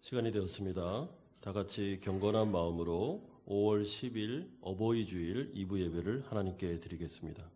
시간이 되었습니다. 다 같이 경건한 마음으로 5월 10일 어버이 주일 2부 예배를 하나님께 드리겠습니다.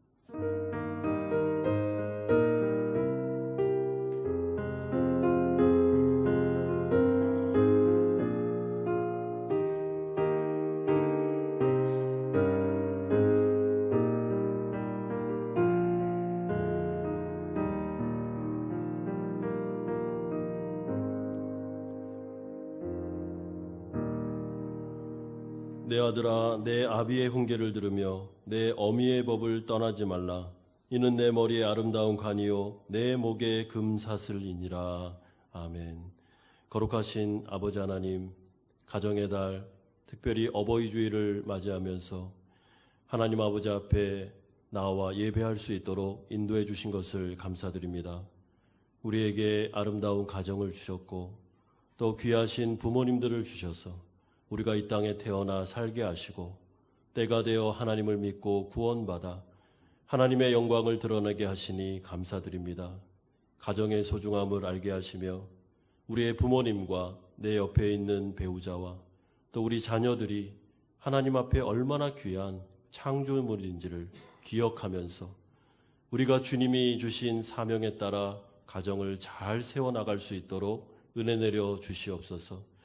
내 아들아, 내 아비의 훈계를 들으며 내 어미의 법을 떠나지 말라. 이는 내 머리에 아름다운 관이요 내 목에 금사슬이니라. 아멘. 거룩하신 아버지 하나님, 가정의 달, 특별히 어버이 주일을 맞이하면서 하나님 아버지 앞에 나와 예배할 수 있도록 인도해 주신 것을 감사드립니다. 우리에게 아름다운 가정을 주셨고 또 귀하신 부모님들을 주셔서 우리가 이 땅에 태어나 살게 하시고 때가 되어 하나님을 믿고 구원받아 하나님의 영광을 드러내게 하시니 감사드립니다. 가정의 소중함을 알게 하시며 우리의 부모님과 내 옆에 있는 배우자와 또 우리 자녀들이 하나님 앞에 얼마나 귀한 창조물인지를 기억하면서 우리가 주님이 주신 사명에 따라 가정을 잘 세워나갈 수 있도록 은혜 내려 주시옵소서.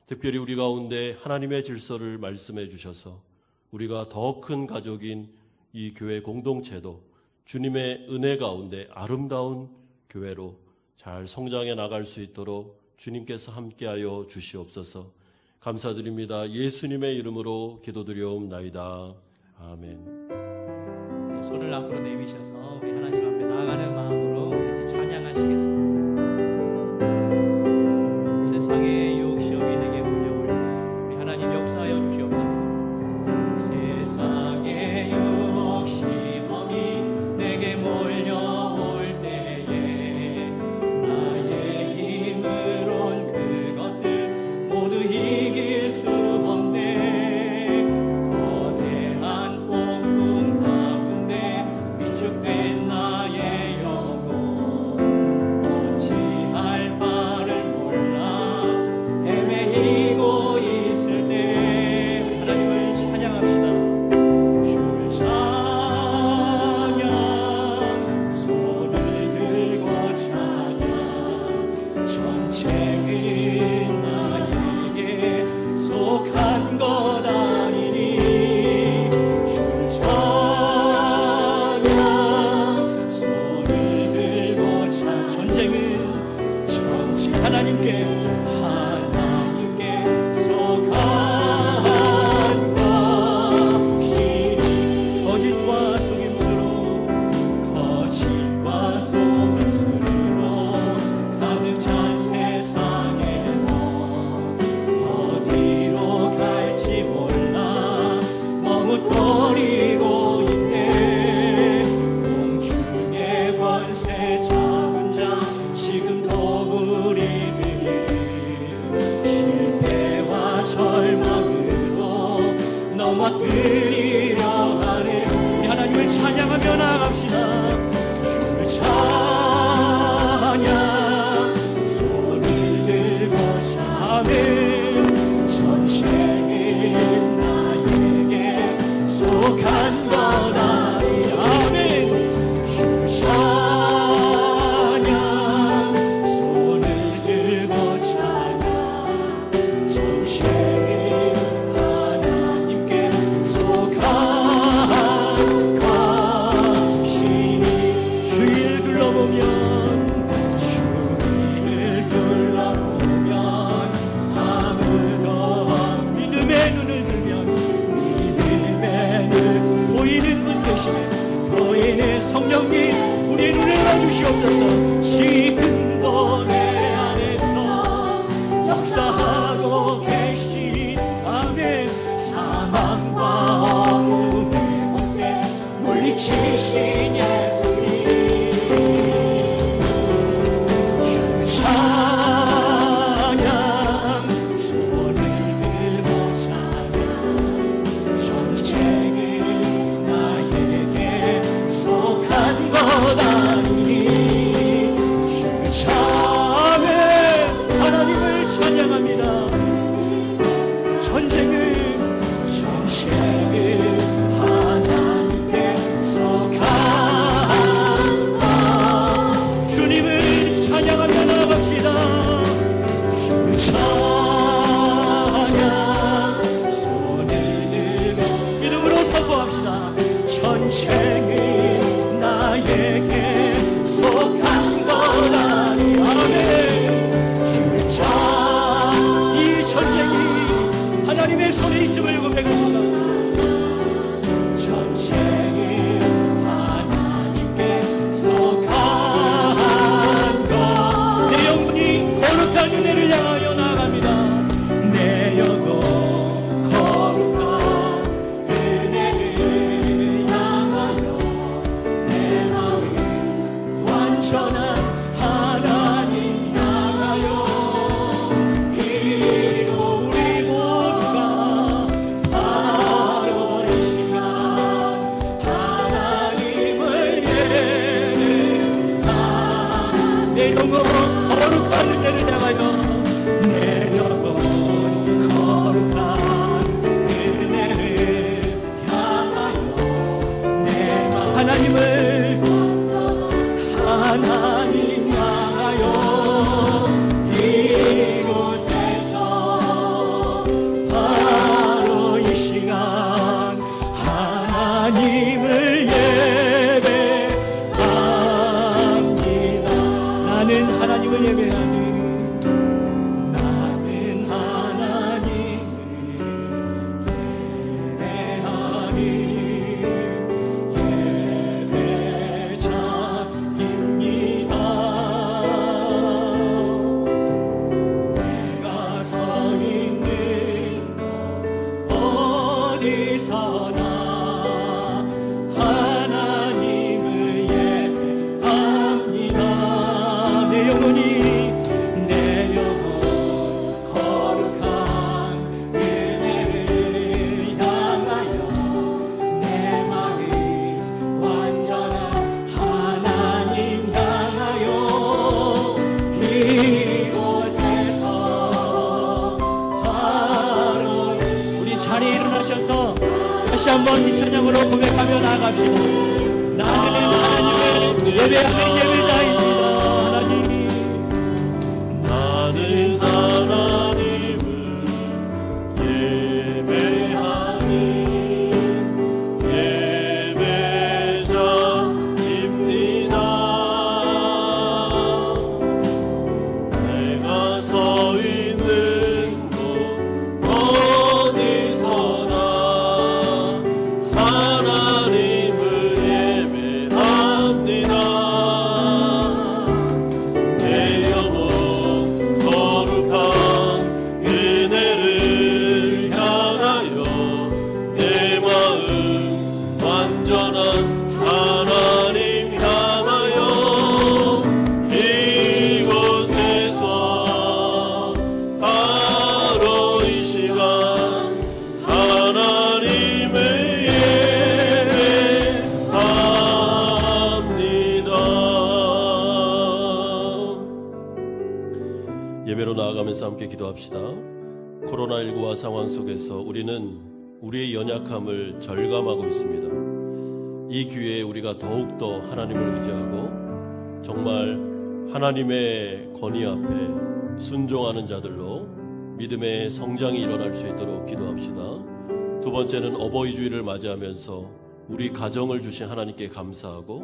특별히 우리 가운데 하나님의 질서를 말씀해 주셔서 우리가 더 큰 가족인 이 교회 공동체도 주님의 은혜 가운데 아름다운 교회로 잘 성장해 나갈 수 있도록 주님께서 함께하여 주시옵소서. 감사드립니다. 예수님의 이름으로 기도드리옵나이다. 아멘. 손을 앞으로 내미셔서 우리 하나님 앞에 나아가는 마음으로 같이 찬양하시겠습니다. 세상의 욕심이 내게 몰려올 때 우리 하나님 역사하여 주시옵소서. 세상의 욕심이 내게 몰려올 때에 나의 힘으론 그것들 모두 이길 수 없네. 거대한 폭풍 가운데 위축된 나의 영혼 어찌할 바를 몰라 헤매이고 있을 때 하나님을 찬양합시다. 주를 찬양, 손을 들고 찬양, 전쟁은 나에게 속한 것 아니니. 주를 찬양, 손을 들고 찬양, 전쟁은 하나님께 속한 것이니. 거짓과 속임수로 가득 찬 세상에서 어디로 갈지 몰라 머뭇거리고 있네. 공중의 권세 잡은 자 지금도 우리들이 실패와 절망으로 넘어뜨리려 하네. 우리 하나님을 찬양하며 나갑시다. 주를 찬양, 손을 들고 찬양, 전쟁은 나에게 속한 것 아니. 아멘. 주를 찬양, 손을 들고 찬양, 전쟁은 하나님께 속한 것이니. 주위를 둘러보면 아무도 믿음의 눈을 들면 믿음의 눈 보이는 분 계시네. 보이는 성령님 우리의 눈을 열어주시옵소서. 지금도 내 안에서 역사하고 계신 아멘. 사망과 어둠의 권세 물리치신 예수님. 주를 찬양, 손을 들고 찬양, 전쟁은 나에게 속한 것 아니니. 주를 찬양, 하나님을 찬양합니다. 영혼 거룩한 은혜를 향하여 내 영혼 거룩한 은혜를 향하여 내 맘 하나님 향하여 이곳에서 바로 이 시간 하나님을 예배합니다. 나는 하나님을 예배하니 나는 하나님을 예배하니 예배자입니다. 내가 서 있는 곳 어디서나 하나님을 예배합니다. 내 영혼 거룩한 은혜를 향하여 내 마음 완전한 하나님 향하여 이곳에서 바로 우리 자리에 일어나셔서 다시 한번 이 찬양으로 고백하며 나아갑시다. 나는 하나님을 예배하는 예배자입니다. 나는 하나님을 예배하는 예배자입니다. 내가 서 있는 곳 어디서나 하나님을 예배합니다. 내 영혼 거룩한 은혜를 향하여 내 마음 완전한 하나님 향하여 이곳에서 바로 이 시간 하나님을 예배합니다. 예배로 나아가면서 함께 기도합시다. 코로나19와 상황 속에서 우리는 우리의 연약함을 절감하고 있습니다. 이 기회에 우리가 더욱더 하나님을 의지하고 정말 하나님의 권위 앞에 순종하는 자들로 믿음의 성장이 일어날 수 있도록 기도합시다. 두 번째는 어버이 주일을 맞이하면서 우리 가정을 주신 하나님께 감사하고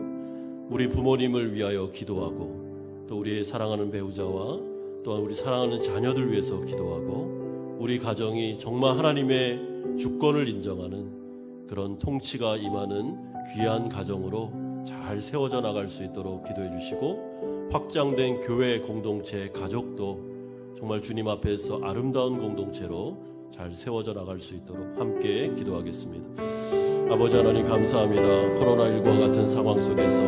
우리 부모님을 위하여 기도하고 또 우리의 사랑하는 배우자와 또한 우리 사랑하는 자녀들 위해서 기도하고 우리 가정이 정말 하나님의 주권을 인정하는 그런 통치가 임하는 귀한 가정으로 잘 세워져 나갈 수 있도록 기도해 주시고 확장된 교회 공동체 가족도 정말 주님 앞에서 아름다운 공동체로 잘 세워져 나갈 수 있도록 함께 기도하겠습니다. 아버지 하나님 감사합니다. 코로나19와 같은 상황 속에서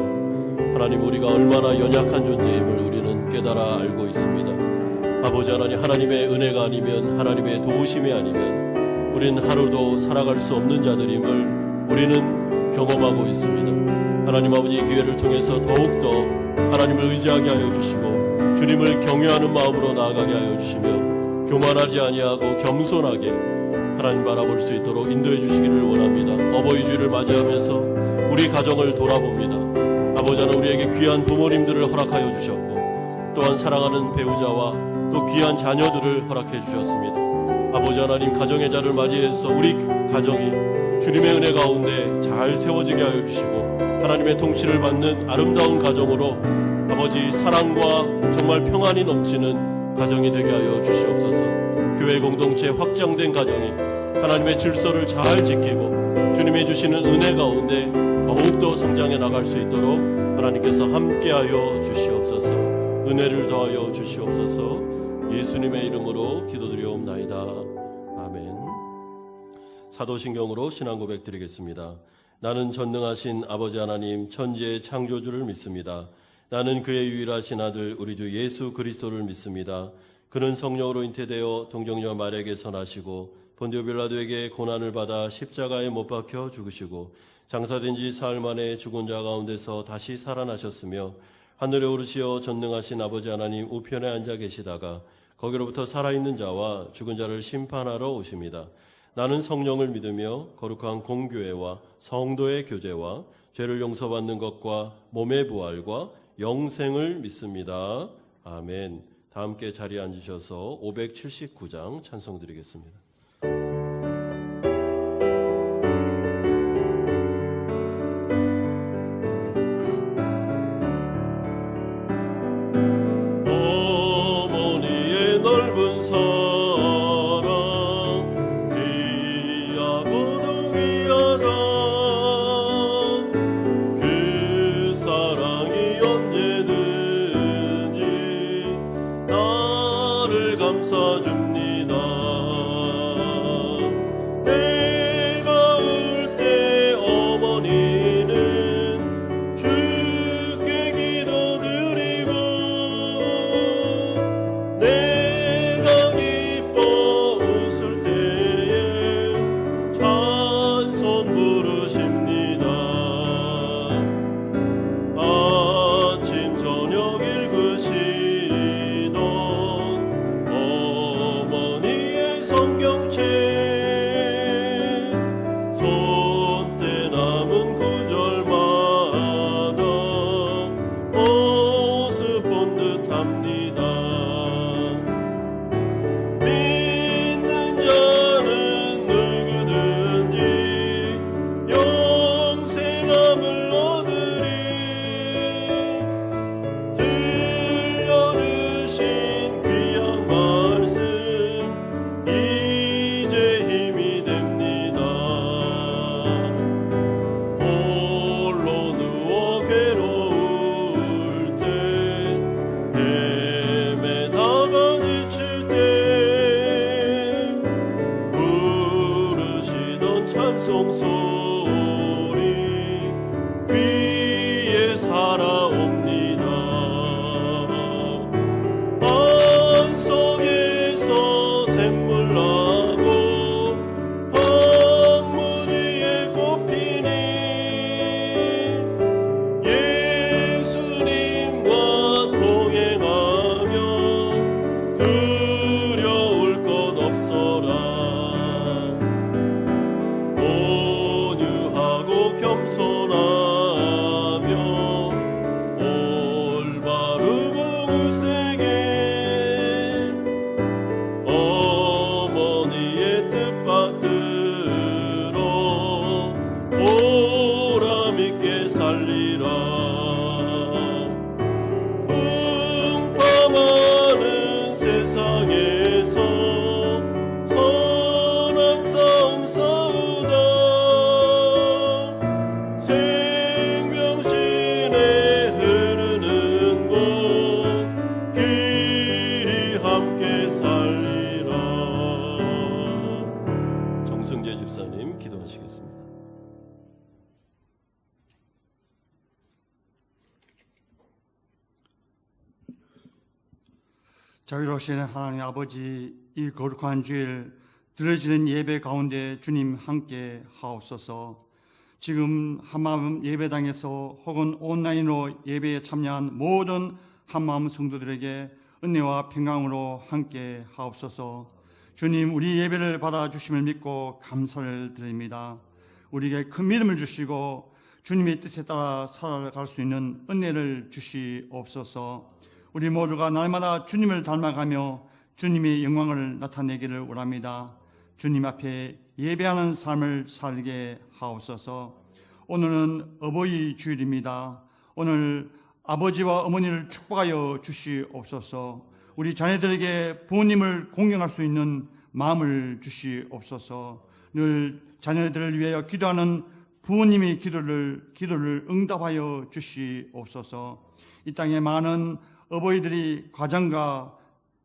하나님 우리가 얼마나 연약한 존재임을 우리는 깨달아 알고 있습니다. 아버지 하나님 하나님의 은혜가 아니면 하나님의 도우심이 아니면 우리는 하루도 살아갈 수 없는 자들임을 우리는 경험하고 있습니다. 하나님 아버지 이 기회를 통해서 더욱더 하나님을 의지하게 하여 주시고 주님을 경외하는 마음으로 나아가게 하여 주시며 교만하지 아니하고 겸손하게 하나님 바라볼 수 있도록 인도해 주시기를 원합니다. 어버이 주일을 맞이하면서 우리 가정을 돌아봅니다. 아버지 하나님 우리에게 귀한 부모님들을 허락하여 주셨고 또한 사랑하는 배우자와 또 귀한 자녀들을 허락해 주셨습니다. 아버지 하나님 가정의 자를 맞이해서 우리 가정이 주님의 은혜 가운데 잘 세워지게 하여 주시고 하나님의 통치를 받는 아름다운 가정으로 아버지 사랑과 정말 평안이 넘치는 가정이 되게 하여 주시옵소서. 교회 공동체 확장된 가정이 하나님의 질서를 잘 지키고 주님이 주시는 은혜 가운데 더욱더 성장해 나갈 수 있도록 하나님께서 함께하여 주시옵소서. 은혜를 더하여 주시옵소서. 예수님의 이름으로 기도드리옵나이다. 아멘. 사도신경으로 신앙 고백 드리겠습니다. 나는 전능하신 아버지 하나님 천지의 창조주를 믿습니다. 나는 그의 유일하신 아들 우리 주 예수 그리스도를 믿습니다. 그는 성령으로 잉태되어 동정녀 마리아에게서 나시고 본디오 빌라도에게 고난을 받아 십자가에 못 박혀 죽으시고 장사된 지 사흘 만에 죽은 자 가운데서 다시 살아나셨으며 하늘에 오르시어 전능하신 아버지 하나님 우편에 앉아 계시다가 거기로부터 살아있는 자와 죽은 자를 심판하러 오십니다. 나는 성령을 믿으며 거룩한 공교회와 성도의 교제와 죄를 용서받는 것과 몸의 부활과 영생을 믿습니다. 아멘. 다 함께 자리에 앉으셔서 579장 찬송 드리겠습니다. 어머니의 넓은 사랑 귀하고도 귀하다. 그 사랑이 언제든지 나를 감싸줍니다. 해가 올 때 어머니는 주께 기도드리고 내가 기뻐 웃을 때에 찬송 부르십니다. 아침 저녁 읽으시던 어머니의 성경책 손때 남은 구절마다 모습 본 듯합니다. 믿는 자는 누구든지 영생함을 얻으리. 들려주신 귀한 말씀 이제 힘이 됩니다. 홀로 누워 괴로울 때 헤매다가 지칠 때 부르시던 찬송 소리 귀에 살아옵니다. 반석에서 샘물 나고 황무지에 꽃피니 예수님과 동행하며 두려울 것 없어라. 온유하고 겸손하며 올바르고 굳세게 어머니의 뜻받들어 보람있게 살리라. 풍파많은 세상에서 선한 싸움 싸우다 생명신에 흐르는 곳 길이 함께 살리라. 정승재 집사님 기도하시겠습니다. 자유로우신 하나님 아버지, 이 거룩한 주일 드려지는 예배 가운데 주님 함께 하옵소서. 지금 한마음 예배당에서 혹은 온라인으로 예배에 참여한 모든 한마음 성도들에게 은혜와 평강으로 함께 하옵소서. 주님, 우리 예배를 받아주심을 믿고 감사를 드립니다. 우리에게 큰 믿음을 주시고 주님의 뜻에 따라 살아갈 수 있는 은혜를 주시옵소서. 우리 모두가 날마다 주님을 닮아가며 주님의 영광을 나타내기를 원합니다. 주님 앞에 예배하는 삶을 살게 하옵소서. 오늘은 어버이 주일입니다. 오늘 아버지와 어머니를 축복하여 주시옵소서. 우리 자녀들에게 부모님을 공경할 수 있는 마음을 주시옵소서. 늘 자녀들을 위하여 기도하는 부모님의 기도를 응답하여 주시옵소서. 이 땅에 많은 어버이들이 가정과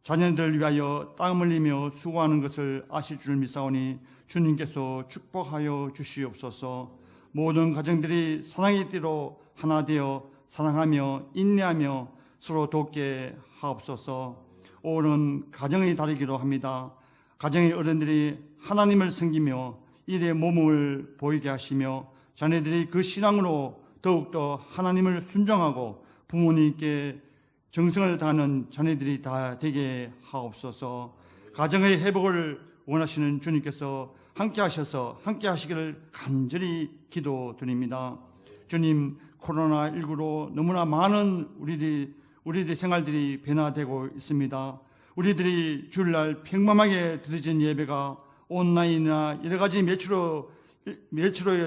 자녀들을 위하여 땀 흘리며 수고하는 것을 아실 줄 믿사오니 주님께서 축복하여 주시옵소서. 모든 가정들이 사랑의 띠로 하나 되어 사랑하며 인내하며 서로 돕게 하옵소서. 오늘은 가정의 달이기도 합니다. 가정의 어른들이 하나님을 섬기며 일의 모범을 보이게 하시며 자녀들이 그 신앙으로 더욱더 하나님을 순종하고 부모님께 정성을 다하는 자녀들이 다 되게 하옵소서. 가정의 회복을 원하시는 주님께서 함께 하셔서 함께 하시기를 간절히 기도드립니다. 주님, 코로나19로 너무나 많은 우리들의 생활들이 변화되고 있습니다. 우리들이 주일날 평범하게 드려진 예배가 온라인이나 여러 가지 매체로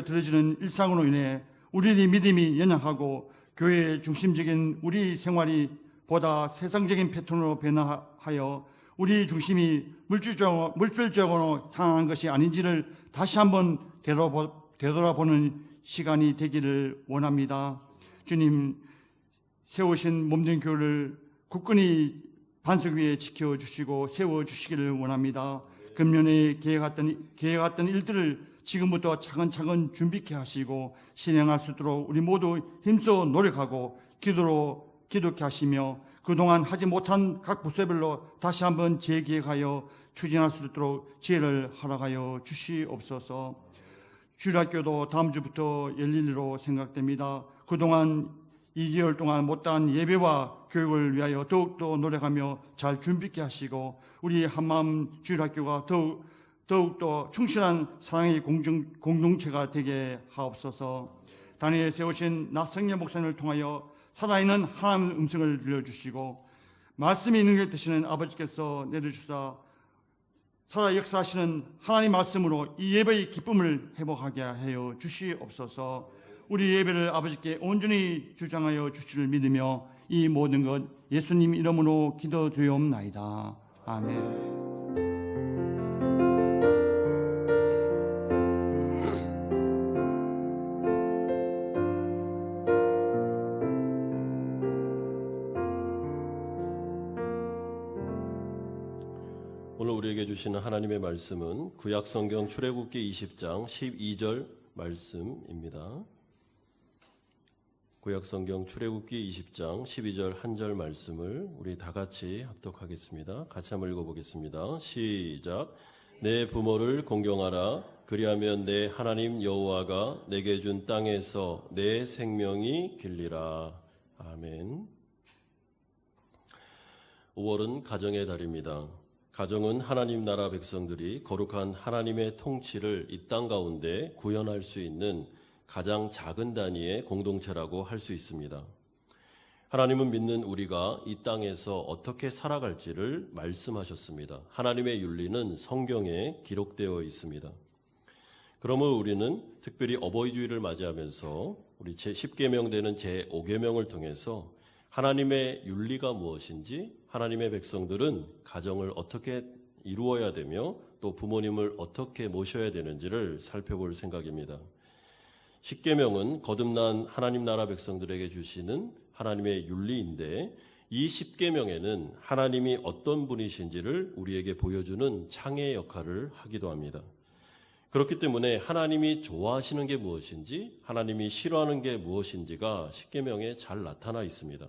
드려지는 일상으로 인해 우리의 믿음이 연약하고 교회의 중심적인 우리 생활이 보다 세상적인 패턴으로 변화하여 우리 중심이 물질적으로 향한 것이 아닌지를 다시 한번 되돌아보는 시간이 되기를 원합니다. 주님, 세우신 몸된 교회를 굳건히 반석 위에 지켜주시고 세워주시기를 원합니다. 금년에 계획했던 일들을 지금부터 차근차근 준비케 하시고 실행할 수 있도록 우리 모두 힘써 노력하고 기도케 하시며 그동안 하지 못한 각 부서별로 다시 한번 재계획하여 추진할 수 있도록 지혜를 허락하여 주시옵소서. 주일학교도 다음 주부터 열리리로 생각됩니다. 그동안 2개월 동안 못다한 예배와 교육을 위하여 더욱더 노력하며 잘 준비케 하시고 우리 한마음 주일학교가 더욱더 충실한 사랑의 공동체가 되게 하옵소서. 단위에 세우신 나성녀 목사님을 통하여 살아있는 하나님의 음성을 들려주시고 말씀이 있는 되시는 아버지께서 내려주사 살아 역사하시는 하나님 말씀으로 이 예배의 기쁨을 회복하게 하여 주시옵소서. 우리 예배를 아버지께 온전히 주장하여 주시를 믿으며 이 모든 것 예수님 이름으로 기도드리옵나이다. 아멘. 오늘 우리에게 주시는 하나님의 말씀은 구약성경 출애굽기 20장 12절 말씀입니다. 구약성경 출애굽기 20장 12절 한 절 말씀을 우리 다 같이 합독하겠습니다. 같이 한번 읽어보겠습니다. 시작. 내 부모를 공경하라. 그리하면 내 하나님 여호와가 내게 준 땅에서 내 생명이 길리라. 아멘. 5월은 가정의 달입니다. 가정은 하나님 나라 백성들이 거룩한 하나님의 통치를 이 땅 가운데 구현할 수 있는 가장 작은 단위의 공동체라고 할 수 있습니다. 하나님은 믿는 우리가 이 땅에서 어떻게 살아갈지를 말씀하셨습니다. 하나님의 윤리는 성경에 기록되어 있습니다. 그러므로 우리는 특별히 어버이 주일을 맞이하면서 우리 제10계명 되는 제5계명을 통해서 하나님의 윤리가 무엇인지, 하나님의 백성들은 가정을 어떻게 이루어야 되며 또 부모님을 어떻게 모셔야 되는지를 살펴볼 생각입니다. 10계명은 거듭난 하나님 나라 백성들에게 주시는 하나님의 윤리인데 이 10계명에는 하나님이 어떤 분이신지를 우리에게 보여주는 창의 역할을 하기도 합니다. 그렇기 때문에 하나님이 좋아하시는 게 무엇인지, 하나님이 싫어하는 게 무엇인지가 10계명에 잘 나타나 있습니다.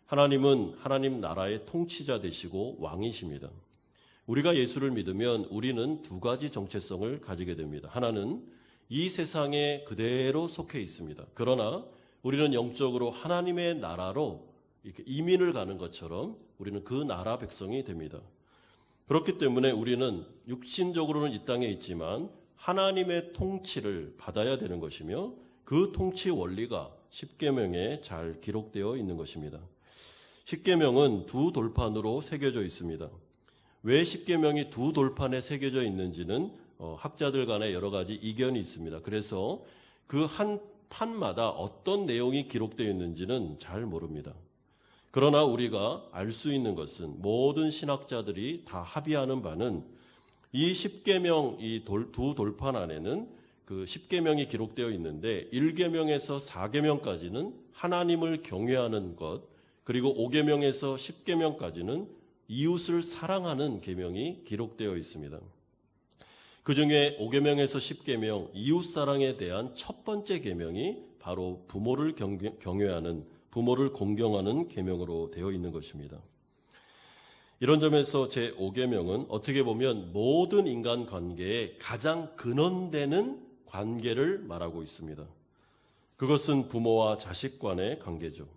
하나님은 하나님 나라의 통치자 되시고 왕이십니다. 우리가 예수를 믿으면 우리는 두 가지 정체성을 가지게 됩니다. 하나는 이 세상에 그대로 속해 있습니다. 그러나 우리는 영적으로 하나님의 나라로 이렇게 이민을 가는 것처럼 우리는 그 나라 백성이 됩니다. 그렇기 때문에 우리는 육신적으로는 이 땅에 있지만 하나님의 통치를 받아야 되는 것이며 그 통치 원리가 10계명에 잘 기록되어 있는 것입니다. 10계명은 두 돌판으로 새겨져 있습니다. 왜 10계명이 두 돌판에 새겨져 있는지는 학자들 간에 여러 가지 이견이 있습니다. 그래서 그 한 판마다 어떤 내용이 기록되어 있는지는 잘 모릅니다. 그러나 우리가 알 수 있는 것은 모든 신학자들이 다 합의하는 바는 이 10계명 이 두 돌판 안에는 그 10계명이 기록되어 있는데 1계명에서 4계명까지는 하나님을 경외하는 것, 그리고 5계명에서 10계명까지는 이웃을 사랑하는 계명이 기록되어 있습니다. 그 중에 5계명에서 10계명 이웃사랑에 대한 첫 번째 계명이 바로 부모를 경외하는, 부모를 공경하는 계명으로 되어 있는 것입니다. 이런 점에서 제5계명은 어떻게 보면 모든 인간 관계의 가장 근원되는 관계를 말하고 있습니다. 그것은 부모와 자식 간의 관계죠.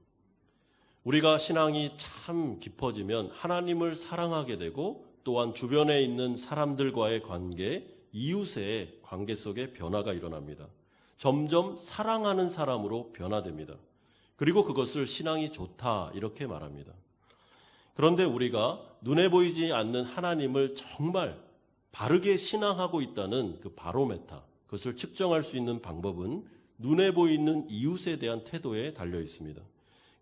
우리가 신앙이 참 깊어지면 하나님을 사랑하게 되고 또한 주변에 있는 사람들과의 관계, 이웃의 관계 속에 변화가 일어납니다. 점점 사랑하는 사람으로 변화됩니다. 그리고 그것을 신앙이 좋다 이렇게 말합니다. 그런데 우리가 눈에 보이지 않는 하나님을 정말 바르게 신앙하고 있다는 그 바로메타, 그것을 측정할 수 있는 방법은 눈에 보이는 이웃에 대한 태도에 달려 있습니다.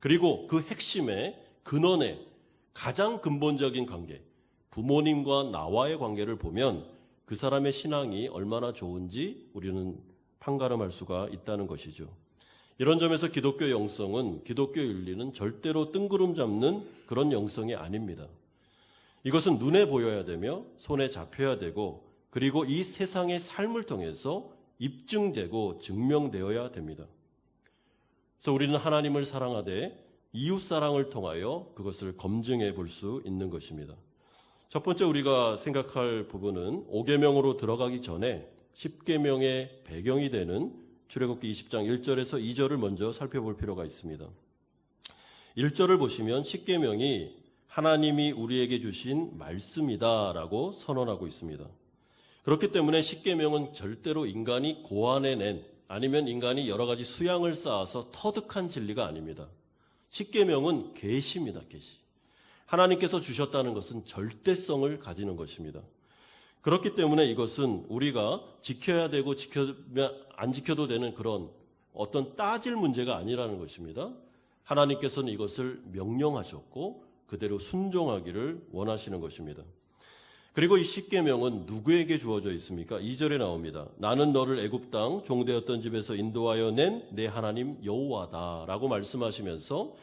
그리고 그 핵심의 근원에 가장 근본적인 관계, 부모님과 나와의 관계를 보면 그 사람의 신앙이 얼마나 좋은지 우리는 판가름할 수가 있다는 것이죠. 이런 점에서 기독교 영성은, 기독교 윤리는 절대로 뜬구름 잡는 그런 영성이 아닙니다. 이것은 눈에 보여야 되며 손에 잡혀야 되고 그리고 이 세상의 삶을 통해서 입증되고 증명되어야 됩니다. 그래서 우리는 하나님을 사랑하되 이웃 사랑을 통하여 그것을 검증해 볼 수 있는 것입니다. 첫 번째 우리가 생각할 부분은 5계명으로 들어가기 전에 10계명의 배경이 되는 출애굽기 20장 1절에서 2절을 먼저 살펴볼 필요가 있습니다. 1절을 보시면 10계명이 하나님이 우리에게 주신 말씀이다라고 선언하고 있습니다. 그렇기 때문에 10계명은 절대로 인간이 고안해낸 아니면 인간이 여러 가지 수양을 쌓아서 터득한 진리가 아닙니다. 10계명은 계시입니다. 계시. 하나님께서 주셨다는 것은 절대성을 가지는 것입니다. 그렇기 때문에 이것은 우리가 지켜야 되고 안 지켜도 되는 그런 어떤 따질 문제가 아니라는 것입니다. 하나님께서는 이것을 명령하셨고 그대로 순종하기를 원하시는 것입니다. 그리고 이 10계명은 누구에게 주어져 있습니까? 2절에 나옵니다. 나는 너를 애굽 땅 종되었던 집에서 인도하여 낸 내 하나님 여호와다라고 말씀하시면서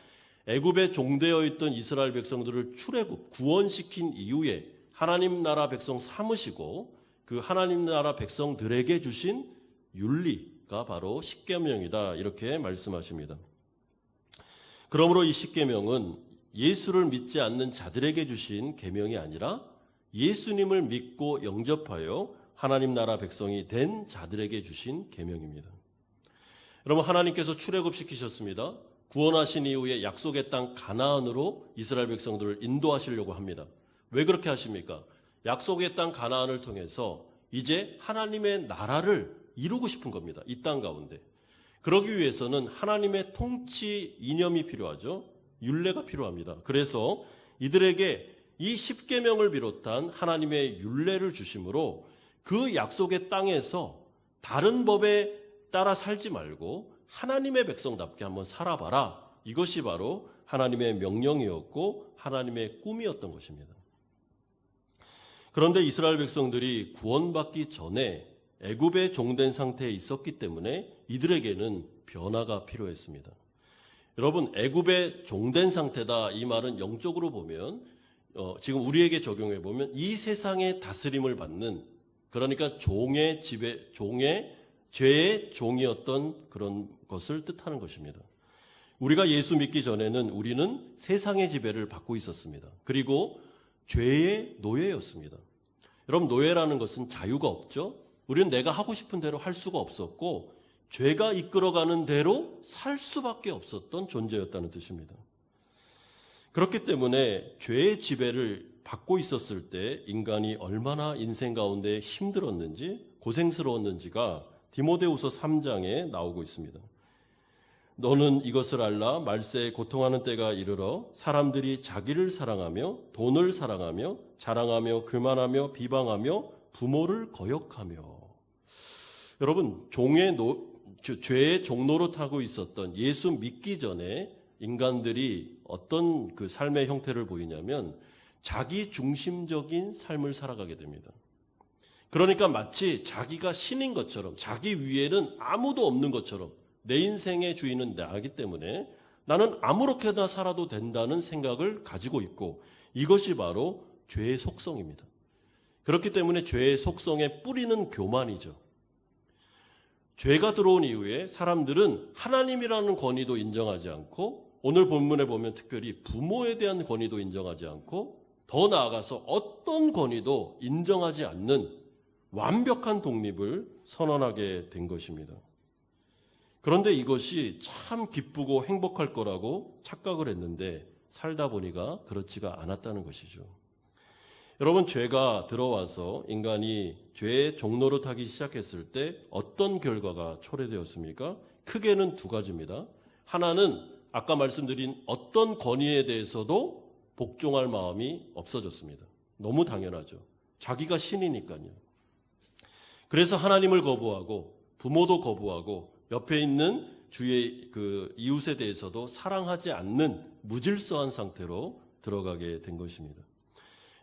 애굽에 종되어 있던 이스라엘 백성들을 출애굽 구원시킨 이후에 하나님 나라 백성 삼으시고 그 하나님 나라 백성들에게 주신 윤리가 바로 10계명이다 이렇게 말씀하십니다. 그러므로 이 10계명은 예수를 믿지 않는 자들에게 주신 계명이 아니라 예수님을 믿고 영접하여 하나님 나라 백성이 된 자들에게 주신 계명입니다. 여러분 하나님께서 출애굽시키셨습니다. 구원하신 이후에 약속의 땅 가나안으로 이스라엘 백성들을 인도하시려고 합니다. 왜 그렇게 하십니까? 약속의 땅 가나안을 통해서 이제 하나님의 나라를 이루고 싶은 겁니다. 이 땅 가운데. 그러기 위해서는 하나님의 통치 이념이 필요하죠. 율례가 필요합니다. 그래서 이들에게 이 10계명을 비롯한 하나님의 율례를 주심으로 그 약속의 땅에서 다른 법에 따라 살지 말고 하나님의 백성답게 한번 살아봐라. 이것이 바로 하나님의 명령이었고 하나님의 꿈이었던 것입니다. 그런데 이스라엘 백성들이 구원받기 전에 애굽에 종된 상태에 있었기 때문에 이들에게는 변화가 필요했습니다. 여러분 애굽에 종된 상태다 이 말은 영적으로 보면 지금 우리에게 적용해 보면 이 세상의 다스림을 받는 그러니까 종의 죄의 종이었던 그런 것을 뜻하는 것입니다. 우리가 예수 믿기 전에는 우리는 세상의 지배를 받고 있었습니다. 그리고 죄의 노예였습니다. 여러분 노예라는 것은 자유가 없죠. 우리는 내가 하고 싶은 대로 할 수가 없었고 죄가 이끌어가는 대로 살 수밖에 없었던 존재였다는 뜻입니다. 그렇기 때문에 죄의 지배를 받고 있었을 때 인간이 얼마나 인생 가운데 힘들었는지 고생스러웠는지가 디모데후서 3장에 나오고 있습니다. 너는 이것을 알라 말세에 고통하는 때가 이르러 사람들이 자기를 사랑하며 돈을 사랑하며 자랑하며 교만하며 비방하며 부모를 거역하며. 여러분 죄의 종노릇 하고 있었던 예수 믿기 전에 인간들이 어떤 그 삶의 형태를 보이냐면 자기 중심적인 삶을 살아가게 됩니다. 그러니까 마치 자기가 신인 것처럼 자기 위에는 아무도 없는 것처럼 내 인생의 주인은 나이기 때문에 나는 아무렇게나 살아도 된다는 생각을 가지고 있고 이것이 바로 죄의 속성입니다. 그렇기 때문에 죄의 속성의 뿌리는 교만이죠. 죄가 들어온 이후에 사람들은 하나님이라는 권위도 인정하지 않고 오늘 본문에 보면 특별히 부모에 대한 권위도 인정하지 않고 더 나아가서 어떤 권위도 인정하지 않는 완벽한 독립을 선언하게 된 것입니다. 그런데 이것이 참 기쁘고 행복할 거라고 착각을 했는데 살다 보니까 그렇지가 않았다는 것이죠. 여러분, 죄가 들어와서 인간이 죄의 종로로 타기 시작했을 때 어떤 결과가 초래되었습니까? 크게는 두 가지입니다. 하나는 아까 말씀드린 어떤 권위에 대해서도 복종할 마음이 없어졌습니다. 너무 당연하죠. 자기가 신이니까요. 그래서 하나님을 거부하고 부모도 거부하고 옆에 있는 주의 이웃에 대해서도 사랑하지 않는 무질서한 상태로 들어가게 된 것입니다.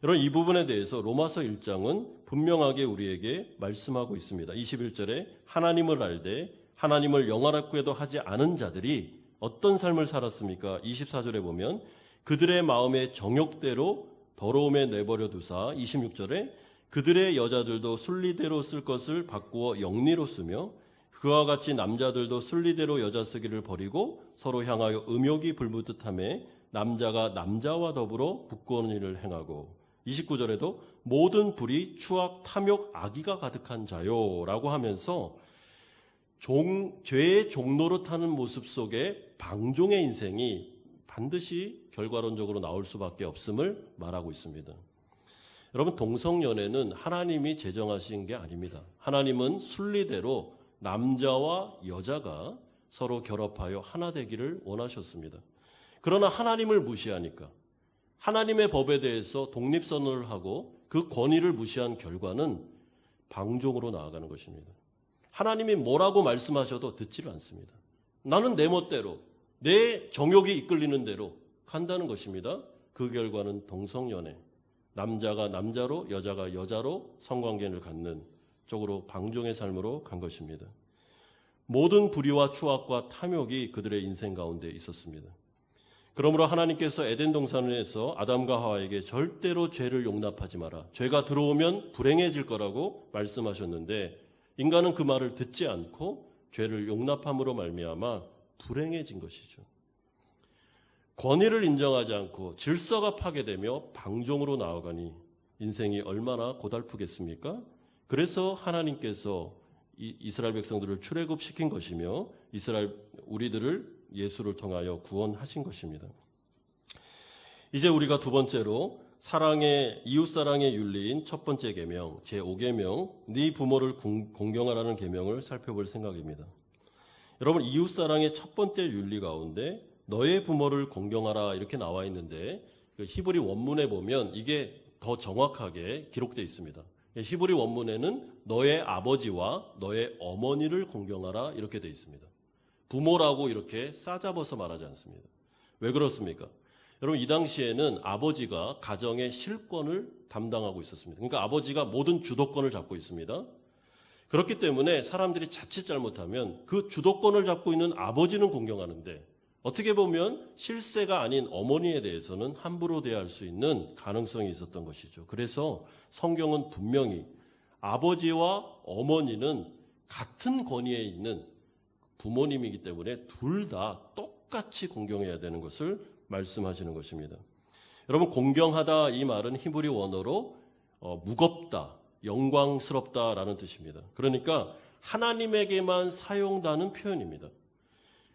여러분, 이 부분에 대해서 로마서 1장은 분명하게 우리에게 말씀하고 있습니다. 21절에 하나님을 알되 하나님을 영화롭게도 하지 않은 자들이 어떤 삶을 살았습니까? 24절에 보면 그들의 마음의 정욕대로 더러움에 내버려 두사 26절에 그들의 여자들도 순리대로 쓸 것을 바꾸어 영리로 쓰며 그와 같이 남자들도 순리대로 여자 쓰기를 버리고 서로 향하여 음욕이 불붙듯하며 남자가 남자와 더불어 부끄러운 일을 행하고 29절에도 모든 불의, 추악, 탐욕, 악의가 가득한 자요 라고 하면서 죄의 종로로 타는 모습 속에 방종의 인생이 반드시 결과론적으로 나올 수밖에 없음을 말하고 있습니다. 여러분, 동성연애는 하나님이 제정하신 게 아닙니다. 하나님은 순리대로 남자와 여자가 서로 결합하여 하나 되기를 원하셨습니다. 그러나 하나님을 무시하니까 하나님의 법에 대해서 독립선언을 하고 그 권위를 무시한 결과는 방종으로 나아가는 것입니다. 하나님이 뭐라고 말씀하셔도 듣지를 않습니다. 나는 내 멋대로 내 정욕이 이끌리는 대로 간다는 것입니다. 그 결과는 동성연애, 남자가 남자로 여자가 여자로 성관계를 갖는 쪽으로 방종의 삶으로 간 것입니다. 모든 불의와 추악과 탐욕이 그들의 인생 가운데 있었습니다. 그러므로 하나님께서 에덴 동산에서 아담과 하와에게 절대로 죄를 용납하지 마라. 죄가 들어오면 불행해질 거라고 말씀하셨는데 인간은 그 말을 듣지 않고 죄를 용납함으로 말미암아 불행해진 것이죠. 권위를 인정하지 않고 질서가 파괴되며 방종으로 나아가니 인생이 얼마나 고달프겠습니까? 그래서 하나님께서 이스라엘 백성들을 출애굽시킨 것이며 우리들을 예수를 통하여 구원하신 것입니다. 이제 우리가 두 번째로 이웃사랑의 윤리인 첫 번째 계명, 제5계명, 네 부모를 공경하라는 계명을 살펴볼 생각입니다. 여러분, 이웃사랑의 첫 번째 윤리 가운데 너의 부모를 공경하라 이렇게 나와 있는데 히브리 원문에 보면 이게 더 정확하게 기록되어 있습니다. 히브리 원문에는 너의 아버지와 너의 어머니를 공경하라 이렇게 되어 있습니다. 부모라고 이렇게 싸잡아서 말하지 않습니다. 왜 그렇습니까? 여러분, 이 당시에는 아버지가 가정의 실권을 담당하고 있었습니다. 그러니까 아버지가 모든 주도권을 잡고 있습니다. 그렇기 때문에 사람들이 자칫 잘못하면 그 주도권을 잡고 있는 아버지는 공경하는데 어떻게 보면 실세가 아닌 어머니에 대해서는 함부로 대할 수 있는 가능성이 있었던 것이죠. 그래서 성경은 분명히 아버지와 어머니는 같은 권위에 있는 부모님이기 때문에 둘 다 똑같이 공경해야 되는 것을 말씀하시는 것입니다. 여러분, 공경하다 이 말은 히브리 원어로 무겁다, 영광스럽다라는 뜻입니다. 그러니까 하나님에게만 사용되는 표현입니다.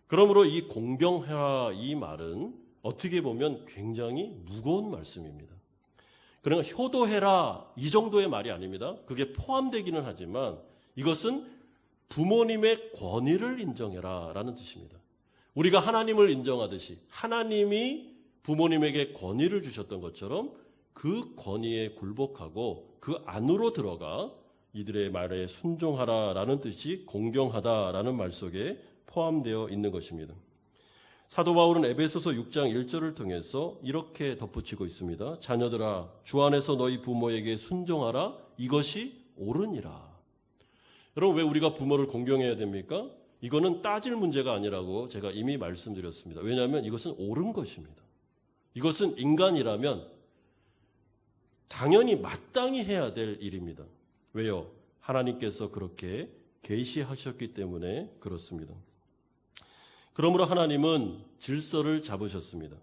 그러므로 이 공경해라 이 말은 어떻게 보면 굉장히 무거운 말씀입니다. 그러니까 효도해라 이 정도의 말이 아닙니다. 그게 포함되기는 하지만 이것은 부모님의 권위를 인정해라 라는 뜻입니다. 우리가 하나님을 인정하듯이 하나님이 부모님에게 권위를 주셨던 것처럼 그 권위에 굴복하고 그 안으로 들어가 이들의 말에 순종하라라는 뜻이 공경하다라는 말 속에 포함되어 있는 것입니다. 사도 바울은 에베소서 6장 1절을 통해서 이렇게 덧붙이고 있습니다. 자녀들아, 주 안에서 너희 부모에게 순종하라. 이것이 옳으니라. 여러분, 왜 우리가 부모를 공경해야 됩니까? 이거는 따질 문제가 아니라고 제가 이미 말씀드렸습니다. 왜냐하면 이것은 옳은 것입니다. 이것은 인간이라면 당연히 마땅히 해야 될 일입니다. 왜요? 하나님께서 그렇게 계시하셨기 때문에 그렇습니다. 그러므로 하나님은 질서를 잡으셨습니다.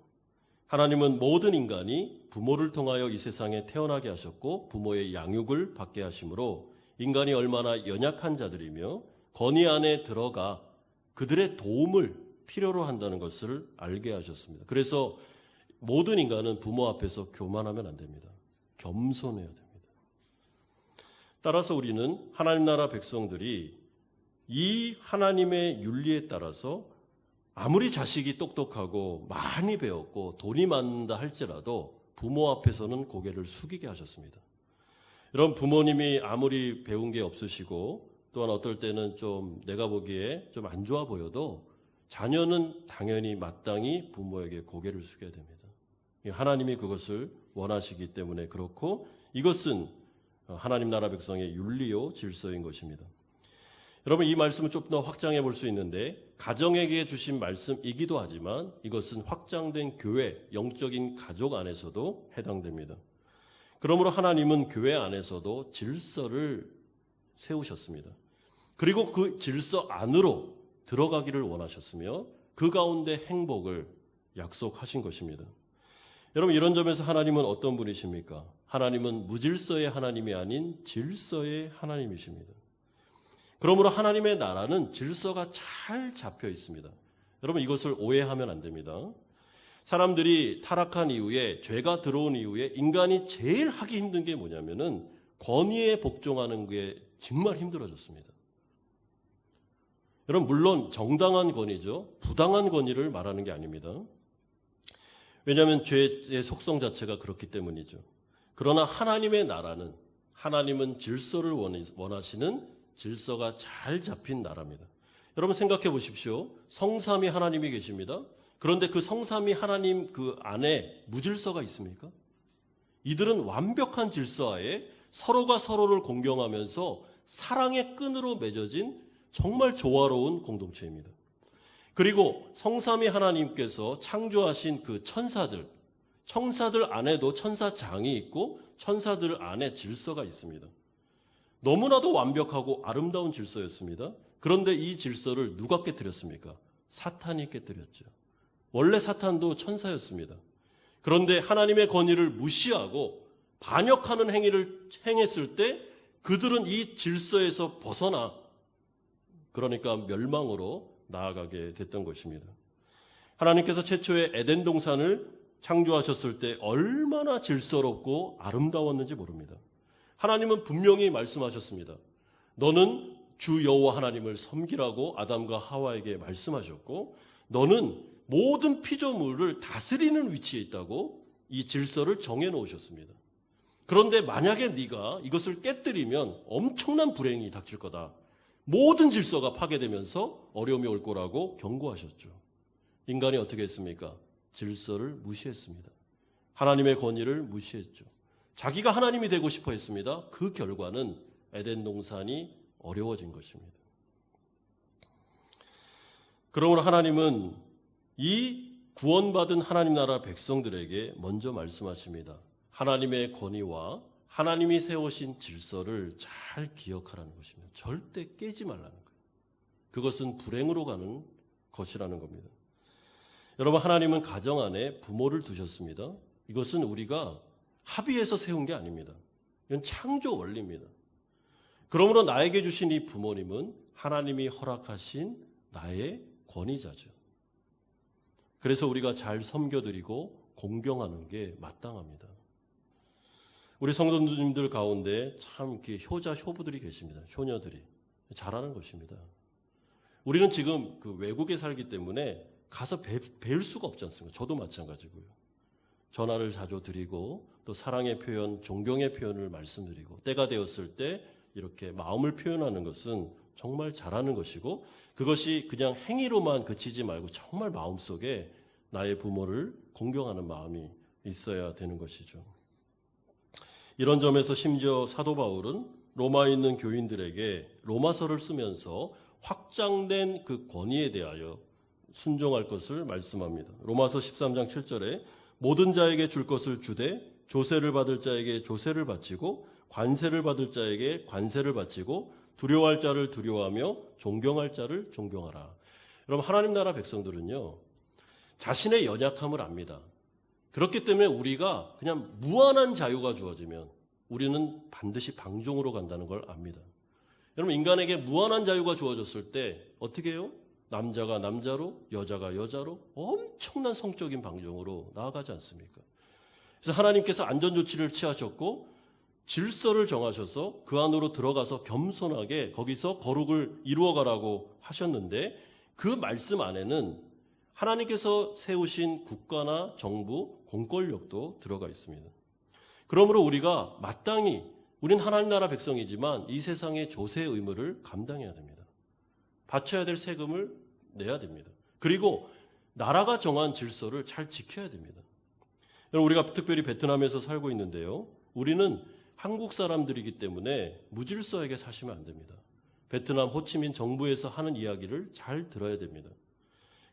하나님은 모든 인간이 부모를 통하여 이 세상에 태어나게 하셨고 부모의 양육을 받게 하심으로 인간이 얼마나 연약한 자들이며 권위 안에 들어가 그들의 도움을 필요로 한다는 것을 알게 하셨습니다. 그래서 모든 인간은 부모 앞에서 교만하면 안 됩니다. 겸손해야 됩니다. 따라서 우리는 하나님 나라 백성들이 이 하나님의 윤리에 따라서 아무리 자식이 똑똑하고 많이 배웠고 돈이 많다 할지라도 부모 앞에서는 고개를 숙이게 하셨습니다. 이런 부모님이 아무리 배운 게 없으시고 또한 어떨 때는 좀 내가 보기에 좀 안 좋아 보여도 자녀는 당연히 마땅히 부모에게 고개를 숙여야 됩니다. 하나님이 그것을 원하시기 때문에 그렇고 이것은 하나님 나라 백성의 윤리요 질서인 것입니다. 여러분 이 말씀을 좀 더 확장해 볼 수 있는데 가정에게 주신 말씀이기도 하지만 이것은 확장된 교회, 영적인 가족 안에서도 해당됩니다. 그러므로 하나님은 교회 안에서도 질서를 세우셨습니다. 그리고 그 질서 안으로 들어가기를 원하셨으며 그 가운데 행복을 약속하신 것입니다. 여러분 이런 점에서 하나님은 어떤 분이십니까? 하나님은 무질서의 하나님이 아닌 질서의 하나님이십니다. 그러므로 하나님의 나라는 질서가 잘 잡혀 있습니다. 여러분 이것을 오해하면 안 됩니다. 사람들이 타락한 이후에 죄가 들어온 이후에 인간이 제일 하기 힘든 게 뭐냐면은 권위에 복종하는 게 정말 힘들어졌습니다. 여러분 물론 정당한 권위죠. 부당한 권위를 말하는 게 아닙니다. 왜냐하면 죄의 속성 자체가 그렇기 때문이죠. 그러나 하나님의 나라는 하나님은 질서를 원하시는 질서가 잘 잡힌 나라입니다. 여러분 생각해 보십시오. 성삼위 하나님이 계십니다. 그런데 그 성삼위 하나님 그 안에 무질서가 있습니까? 이들은 완벽한 질서하에 서로가 서로를 공경하면서 사랑의 끈으로 맺어진 정말 조화로운 공동체입니다. 그리고 성삼위 하나님께서 창조하신 그 천사들 안에도 천사장이 있고 천사들 안에 질서가 있습니다. 너무나도 완벽하고 아름다운 질서였습니다. 그런데 이 질서를 누가 깨뜨렸습니까? 사탄이 깨뜨렸죠. 원래 사탄도 천사였습니다. 그런데 하나님의 권위를 무시하고 반역하는 행위를 행했을 때 그들은 이 질서에서 벗어나 그러니까 멸망으로 나아가게 됐던 것입니다. 하나님께서 최초의 에덴 동산을 창조하셨을 때 얼마나 질서롭고 아름다웠는지 모릅니다. 하나님은 분명히 말씀하셨습니다. 너는 주 여호와 하나님을 섬기라고 아담과 하와에게 말씀하셨고 너는 모든 피조물을 다스리는 위치에 있다고 이 질서를 정해놓으셨습니다. 그런데 만약에 네가 이것을 깨뜨리면 엄청난 불행이 닥칠 거다. 모든 질서가 파괴되면서 어려움이 올 거라고 경고하셨죠. 인간이 어떻게 했습니까? 질서를 무시했습니다. 하나님의 권위를 무시했죠. 자기가 하나님이 되고 싶어 했습니다. 그 결과는 에덴 동산이 어려워진 것입니다. 그러므로 하나님은 이 구원받은 하나님 나라 백성들에게 먼저 말씀하십니다. 하나님의 권위와 하나님이 세우신 질서를 잘 기억하라는 것입니다. 절대 깨지 말라는 거예요. 그것은 불행으로 가는 것이라는 겁니다. 여러분 하나님은 가정 안에 부모를 두셨습니다. 이것은 우리가 합의해서 세운 게 아닙니다. 이건 창조 원리입니다. 그러므로 나에게 주신 이 부모님은 하나님이 허락하신 나의 권위자죠. 그래서 우리가 잘 섬겨드리고 공경하는 게 마땅합니다. 우리 성도님들 가운데 참 이렇게 효자, 효부들이 계십니다. 효녀들이. 잘하는 것입니다. 우리는 지금 그 외국에 살기 때문에 가서 뵐 수가 없지 않습니까? 저도 마찬가지고요. 전화를 자주 드리고 또 사랑의 표현, 존경의 표현을 말씀드리고 때가 되었을 때 이렇게 마음을 표현하는 것은 정말 잘하는 것이고 그것이 그냥 행위로만 그치지 말고 정말 마음속에 나의 부모를 공경하는 마음이 있어야 되는 것이죠. 이런 점에서 심지어 사도 바울은 로마에 있는 교인들에게 로마서를 쓰면서 확장된 그 권위에 대하여 순종할 것을 말씀합니다. 로마서 13장 7절에 모든 자에게 줄 것을 주되 조세를 받을 자에게 조세를 바치고 관세를 받을 자에게 관세를 바치고 두려워할 자를 두려워하며 존경할 자를 존경하라. 여러분 하나님 나라 백성들은요. 자신의 연약함을 압니다. 그렇기 때문에 우리가 그냥 무한한 자유가 주어지면 우리는 반드시 방종으로 간다는 걸 압니다. 여러분 인간에게 무한한 자유가 주어졌을 때 어떻게 해요? 남자가 남자로, 여자가 여자로 엄청난 성적인 방종으로 나아가지 않습니까? 그래서 하나님께서 안전조치를 취하셨고 질서를 정하셔서 그 안으로 들어가서 겸손하게 거기서 거룩을 이루어가라고 하셨는데 그 말씀 안에는 하나님께서 세우신 국가나 정부, 공권력도 들어가 있습니다. 그러므로 우리가 마땅히 우린 하나님 나라 백성이지만 이 세상의 조세의 의무를 감당해야 됩니다. 바쳐야 될 세금을 내야 됩니다. 그리고 나라가 정한 질서를 잘 지켜야 됩니다. 여러분, 우리가 특별히 베트남에서 살고 있는데요. 우리는 한국 사람들이기 때문에 무질서하게 사시면 안 됩니다. 베트남 호치민 정부에서 하는 이야기를 잘 들어야 됩니다.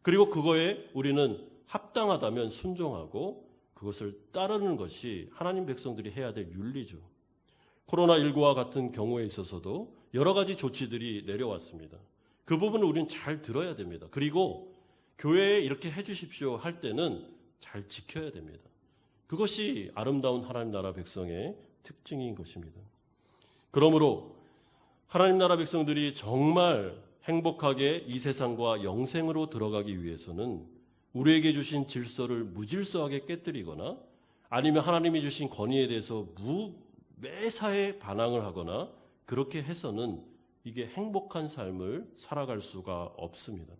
그리고 그거에 우리는 합당하다면 순종하고 그것을 따르는 것이 하나님 백성들이 해야 될 윤리죠. 코로나19와 같은 경우에 있어서도 여러 가지 조치들이 내려왔습니다. 그 부분을 우리는 잘 들어야 됩니다. 그리고 교회에 이렇게 해 주십시오 할 때는 잘 지켜야 됩니다. 그것이 아름다운 하나님 나라 백성의 특징인 것입니다. 그러므로 하나님 나라 백성들이 정말 행복하게 이 세상과 영생으로 들어가기 위해서는 우리에게 주신 질서를 무질서하게 깨뜨리거나 아니면 하나님이 주신 권위에 대해서 매사에 반항을 하거나 그렇게 해서는 이게 행복한 삶을 살아갈 수가 없습니다.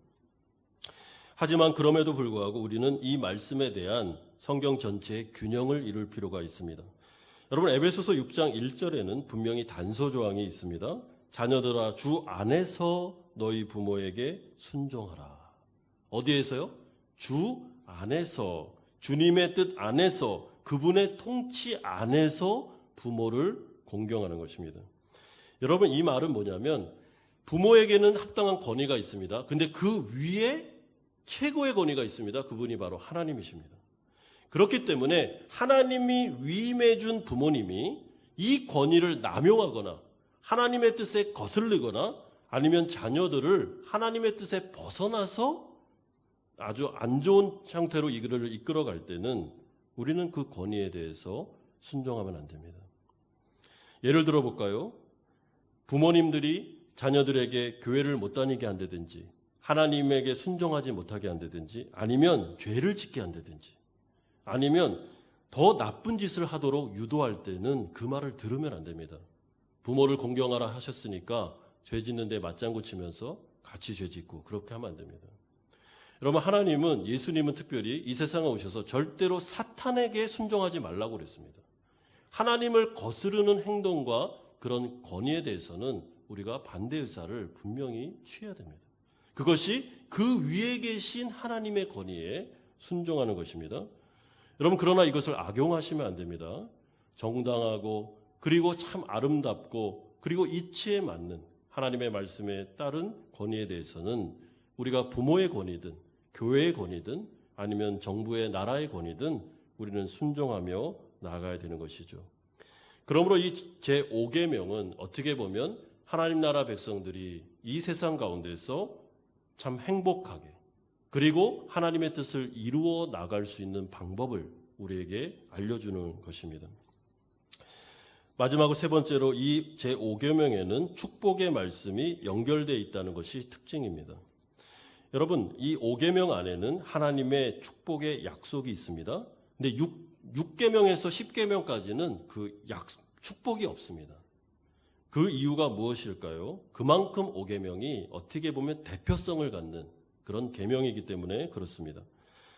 하지만 그럼에도 불구하고 우리는 이 말씀에 대한 성경 전체의 균형을 이룰 필요가 있습니다. 여러분, 에베소서 6장 1절에는 분명히 단서 조항이 있습니다. 자녀들아, 주 안에서 너희 부모에게 순종하라. 어디에서요? 주 안에서, 주님의 뜻 안에서, 그분의 통치 안에서 부모를 공경하는 것입니다. 여러분, 이 말은 뭐냐면 부모에게는 합당한 권위가 있습니다. 근데 그 위에 최고의 권위가 있습니다. 그분이 바로 하나님이십니다. 그렇기 때문에 하나님이 위임해 준 부모님이 이 권위를 남용하거나 하나님의 뜻에 거슬리거나 아니면 자녀들을 하나님의 뜻에 벗어나서 아주 안 좋은 형태로 이들을 이끌어갈 때는 우리는 그 권위에 대해서 순종하면 안 됩니다. 예를 들어 볼까요? 부모님들이 자녀들에게 교회를 못 다니게 한다든지 하나님에게 순종하지 못하게 한다든지 아니면 죄를 짓게 한다든지 아니면 더 나쁜 짓을 하도록 유도할 때는 그 말을 들으면 안 됩니다. 부모를 공경하라 하셨으니까 죄 짓는데 맞장구 치면서 같이 죄 짓고 그렇게 하면 안 됩니다. 여러분, 하나님은, 예수님은 특별히 이 세상에 오셔서 절대로 사탄에게 순종하지 말라고 그랬습니다. 하나님을 거스르는 행동과 그런 권위에 대해서는 우리가 반대 의사를 분명히 취해야 됩니다. 그것이 그 위에 계신 하나님의 권위에 순종하는 것입니다. 여러분, 그러나 이것을 악용하시면 안 됩니다. 정당하고 그리고 참 아름답고 그리고 이치에 맞는 하나님의 말씀에 따른 권위에 대해서는 우리가 부모의 권위든 교회의 권위든 아니면 정부의 나라의 권위든 우리는 순종하며 나아가야 되는 것이죠. 그러므로 이 제5계명은 어떻게 보면 하나님 나라 백성들이 이 세상 가운데서 참 행복하게 그리고 하나님의 뜻을 이루어 나갈 수 있는 방법을 우리에게 알려주는 것입니다. 마지막으로 세 번째로 이 제5계명에는 축복의 말씀이 연결되어 있다는 것이 특징입니다. 여러분, 이 5계명 안에는 하나님의 축복의 약속이 있습니다. 근데 6계명에서 10계명까지는 그 축복이 없습니다. 그 이유가 무엇일까요? 그만큼 5계명이 어떻게 보면 대표성을 갖는 그런 계명이기 때문에 그렇습니다.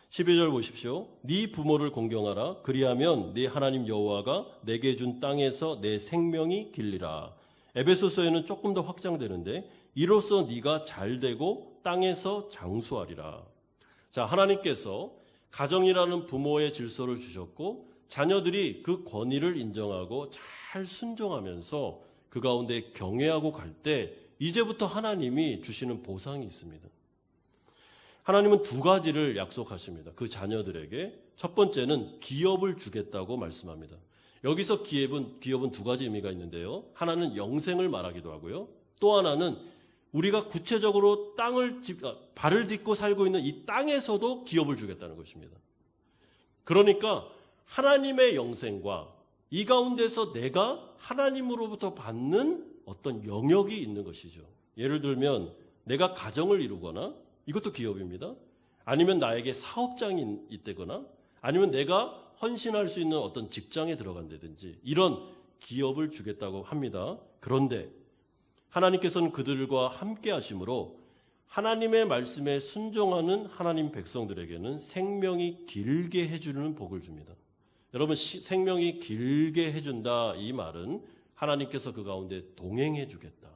12절 보십시오. 네 부모를 공경하라. 그리하면 네 하나님 여호와가 내게 준 땅에서 내 생명이 길리라. 에베소서에는 조금 더 확장되는데 이로써 네가 잘되고 땅에서 장수하리라. 자, 하나님께서 가정이라는 부모의 질서를 주셨고 자녀들이 그 권위를 인정하고 잘 순종하면서 그 가운데 경외하고 갈 때 이제부터 하나님이 주시는 보상이 있습니다. 하나님은 두 가지를 약속하십니다. 그 자녀들에게. 첫 번째는 기업을 주겠다고 말씀합니다. 여기서 기업은 두 가지 의미가 있는데요. 하나는 영생을 말하기도 하고요. 또 하나는 우리가 구체적으로 발을 딛고 살고 있는 이 땅에서도 기업을 주겠다는 것입니다. 그러니까 하나님의 영생과 이 가운데서 내가 하나님으로부터 받는 어떤 영역이 있는 것이죠. 예를 들면 내가 가정을 이루거나 이것도 기업입니다. 아니면 나에게 사업장이 있다거나 아니면 내가 헌신할 수 있는 어떤 직장에 들어간다든지 이런 기업을 주겠다고 합니다. 그런데 하나님께서는 그들과 함께 하심으로 하나님의 말씀에 순종하는 하나님 백성들에게는 생명이 길게 해주는 복을 줍니다. 여러분, 생명이 길게 해준다, 이 말은 하나님께서 그 가운데 동행해 주겠다.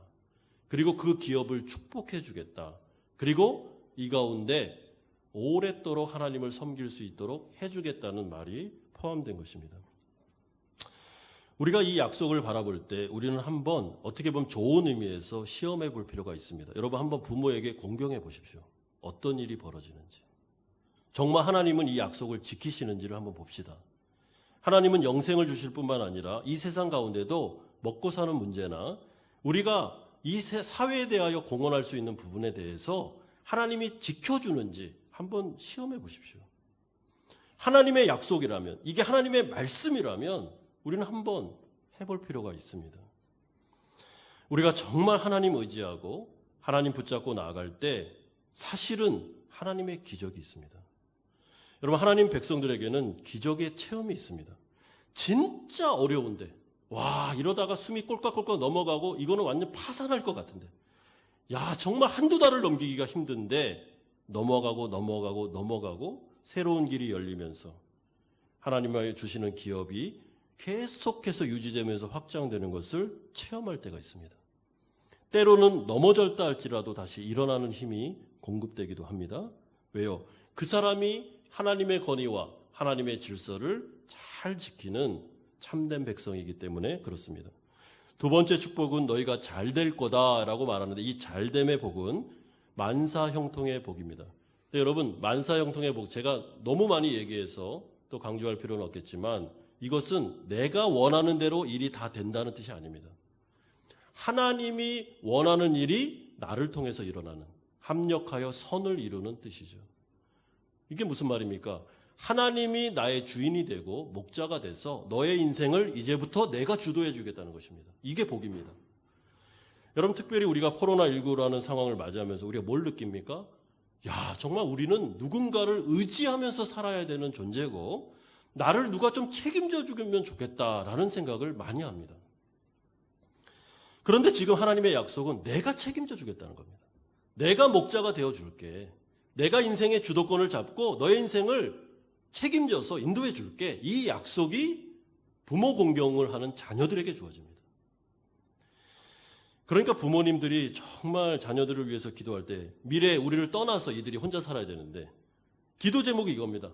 그리고 그 기업을 축복해 주겠다. 그리고 이 가운데 오랫도록 하나님을 섬길 수 있도록 해주겠다는 말이 포함된 것입니다. 우리가 이 약속을 바라볼 때 우리는 한번 어떻게 보면 좋은 의미에서 시험해 볼 필요가 있습니다. 여러분, 한번 부모에게 공경해 보십시오. 어떤 일이 벌어지는지. 정말 하나님은 이 약속을 지키시는지를 한번 봅시다. 하나님은 영생을 주실 뿐만 아니라 이 세상 가운데도 먹고 사는 문제나 우리가 이 사회에 대하여 공헌할 수 있는 부분에 대해서 하나님이 지켜주는지 한번 시험해 보십시오. 하나님의 약속이라면, 이게 하나님의 말씀이라면 우리는 한번 해볼 필요가 있습니다. 우리가 정말 하나님 의지하고 하나님 붙잡고 나아갈 때 사실은 하나님의 기적이 있습니다. 여러분, 하나님 백성들에게는 기적의 체험이 있습니다. 진짜 어려운데, 와, 이러다가 숨이 꼴깍꼴깍 넘어가고 이거는 완전 파산할 것 같은데, 야, 정말 한두 달을 넘기기가 힘든데 넘어가고 새로운 길이 열리면서 하나님이 주시는 기업이 계속해서 유지되면서 확장되는 것을 체험할 때가 있습니다. 때로는 넘어졌다 할지라도 다시 일어나는 힘이 공급되기도 합니다. 왜요? 그 사람이 하나님의 권위와 하나님의 질서를 잘 지키는 참된 백성이기 때문에 그렇습니다. 두 번째 축복은 너희가 잘 될 거다라고 말하는데, 이 잘됨의 복은 만사형통의 복입니다. 여러분, 만사형통의 복, 제가 너무 많이 얘기해서 또 강조할 필요는 없겠지만 이것은 내가 원하는 대로 일이 다 된다는 뜻이 아닙니다. 하나님이 원하는 일이 나를 통해서 일어나는, 합력하여 선을 이루는 뜻이죠. 이게 무슨 말입니까? 하나님이 나의 주인이 되고 목자가 돼서 너의 인생을 이제부터 내가 주도해 주겠다는 것입니다. 이게 복입니다. 여러분, 특별히 우리가 코로나19라는 상황을 맞이하면서 우리가 뭘 느낍니까? 야, 정말 우리는 누군가를 의지하면서 살아야 되는 존재고 나를 누가 좀 책임져 주면 좋겠다라는 생각을 많이 합니다. 그런데 지금 하나님의 약속은 내가 책임져 주겠다는 겁니다. 내가 목자가 되어 줄게. 내가 인생의 주도권을 잡고 너의 인생을 책임져서 인도해 줄게. 이 약속이 부모 공경을 하는 자녀들에게 주어집니다. 그러니까 부모님들이 정말 자녀들을 위해서 기도할 때 미래에 우리를 떠나서 이들이 혼자 살아야 되는데 기도 제목이 이겁니다.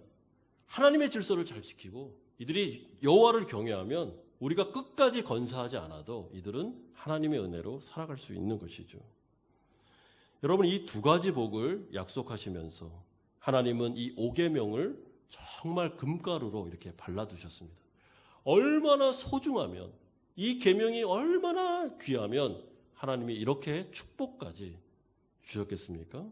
하나님의 질서를 잘 지키고 이들이 여호와를 경외하면 우리가 끝까지 건사하지 않아도 이들은 하나님의 은혜로 살아갈 수 있는 것이죠. 여러분, 이 두 가지 복을 약속하시면서 하나님은 이 5계명을 정말 금가루로 이렇게 발라두셨습니다. 얼마나 소중하면, 이 계명이 얼마나 귀하면 하나님이 이렇게 축복까지 주셨겠습니까?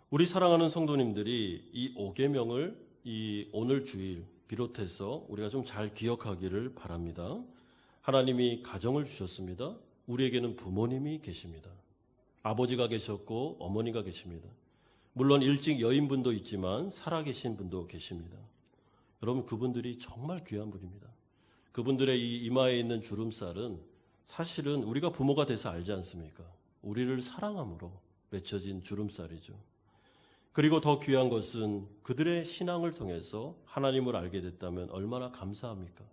우리 사랑하는 성도님들이 이 5계명을 이 오늘 주일 비롯해서 우리가 좀 잘 기억하기를 바랍니다. 하나님이 가정을 주셨습니다. 우리에게는 부모님이 계십니다. 아버지가 계셨고 어머니가 계십니다. 물론 일찍 여인분도 있지만 살아계신 분도 계십니다. 여러분, 그분들이 정말 귀한 분입니다. 그분들의 이 이마에 있는 주름살은 사실은 우리가 부모가 돼서 알지 않습니까? 우리를 사랑함으로 맺혀진 주름살이죠. 그리고 더 귀한 것은 그들의 신앙을 통해서 하나님을 알게 됐다면 얼마나 감사합니까?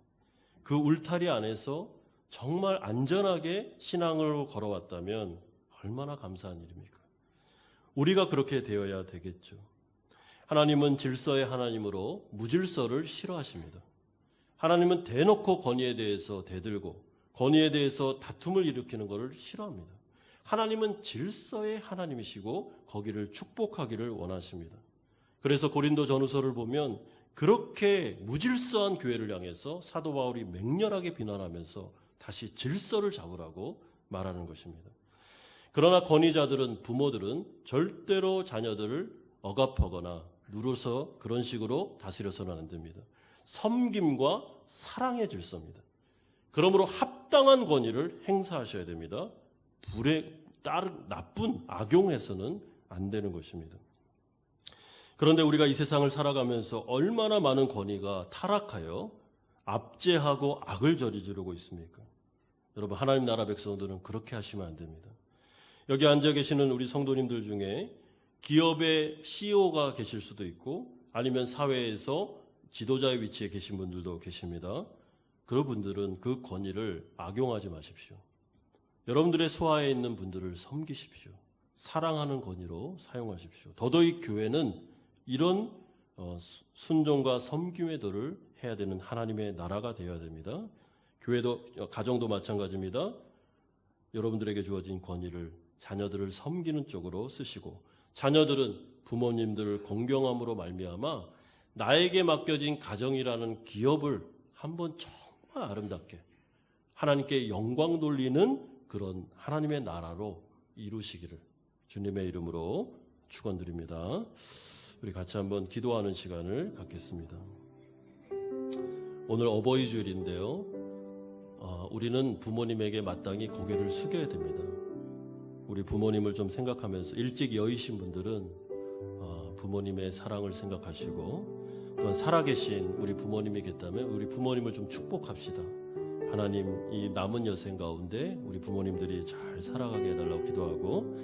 그 울타리 안에서 정말 안전하게 신앙으로 걸어왔다면 얼마나 감사한 일입니까? 우리가 그렇게 되어야 되겠죠. 하나님은 질서의 하나님으로 무질서를 싫어하십니다. 하나님은 대놓고 권위에 대해서 대들고 권위에 대해서 다툼을 일으키는 것을 싫어합니다. 하나님은 질서의 하나님이시고 거기를 축복하기를 원하십니다. 그래서 고린도 전후서를 보면 그렇게 무질서한 교회를 향해서 사도 바울이 맹렬하게 비난하면서 다시 질서를 잡으라고 말하는 것입니다. 그러나 권위자들은, 부모들은 절대로 자녀들을 억압하거나 누르서 그런 식으로 다스려서는 안 됩니다. 섬김과 사랑의 질서입니다. 그러므로 합당한 권위를 행사하셔야 됩니다. 불에 나쁜 악용해서는 안 되는 것입니다. 그런데 우리가 이 세상을 살아가면서 얼마나 많은 권위가 타락하여 압제하고 악을 저지르고 있습니까? 여러분, 하나님 나라 백성들은 그렇게 하시면 안 됩니다. 여기 앉아 계시는 우리 성도님들 중에 기업의 CEO가 계실 수도 있고 아니면 사회에서 지도자의 위치에 계신 분들도 계십니다. 그런 분들은 그 권위를 악용하지 마십시오. 여러분들의 소하에 있는 분들을 섬기십시오. 사랑하는 권위로 사용하십시오. 더더욱 교회는 이런 순종과 섬김의 도를 해야 되는 하나님의 나라가 되어야 됩니다. 교회도 가정도 마찬가지입니다. 여러분들에게 주어진 권위를 자녀들을 섬기는 쪽으로 쓰시고 자녀들은 부모님들을 공경함으로 말미암아 나에게 맡겨진 가정이라는 기업을 한번 정말 아름답게 하나님께 영광 돌리는 그런 하나님의 나라로 이루시기를 주님의 이름으로 축원드립니다. 우리 같이 한번 기도하는 시간을 갖겠습니다. 오늘 어버이 주일인데요. 우리는 부모님에게 마땅히 고개를 숙여야 됩니다. 우리 부모님을 좀 생각하면서 일찍 여의신 분들은 부모님의 사랑을 생각하시고 또한 살아계신 우리 부모님이 계시다면 우리 부모님을 좀 축복합시다. 하나님, 이 남은 여생 가운데 우리 부모님들이 잘 살아가게 해달라고 기도하고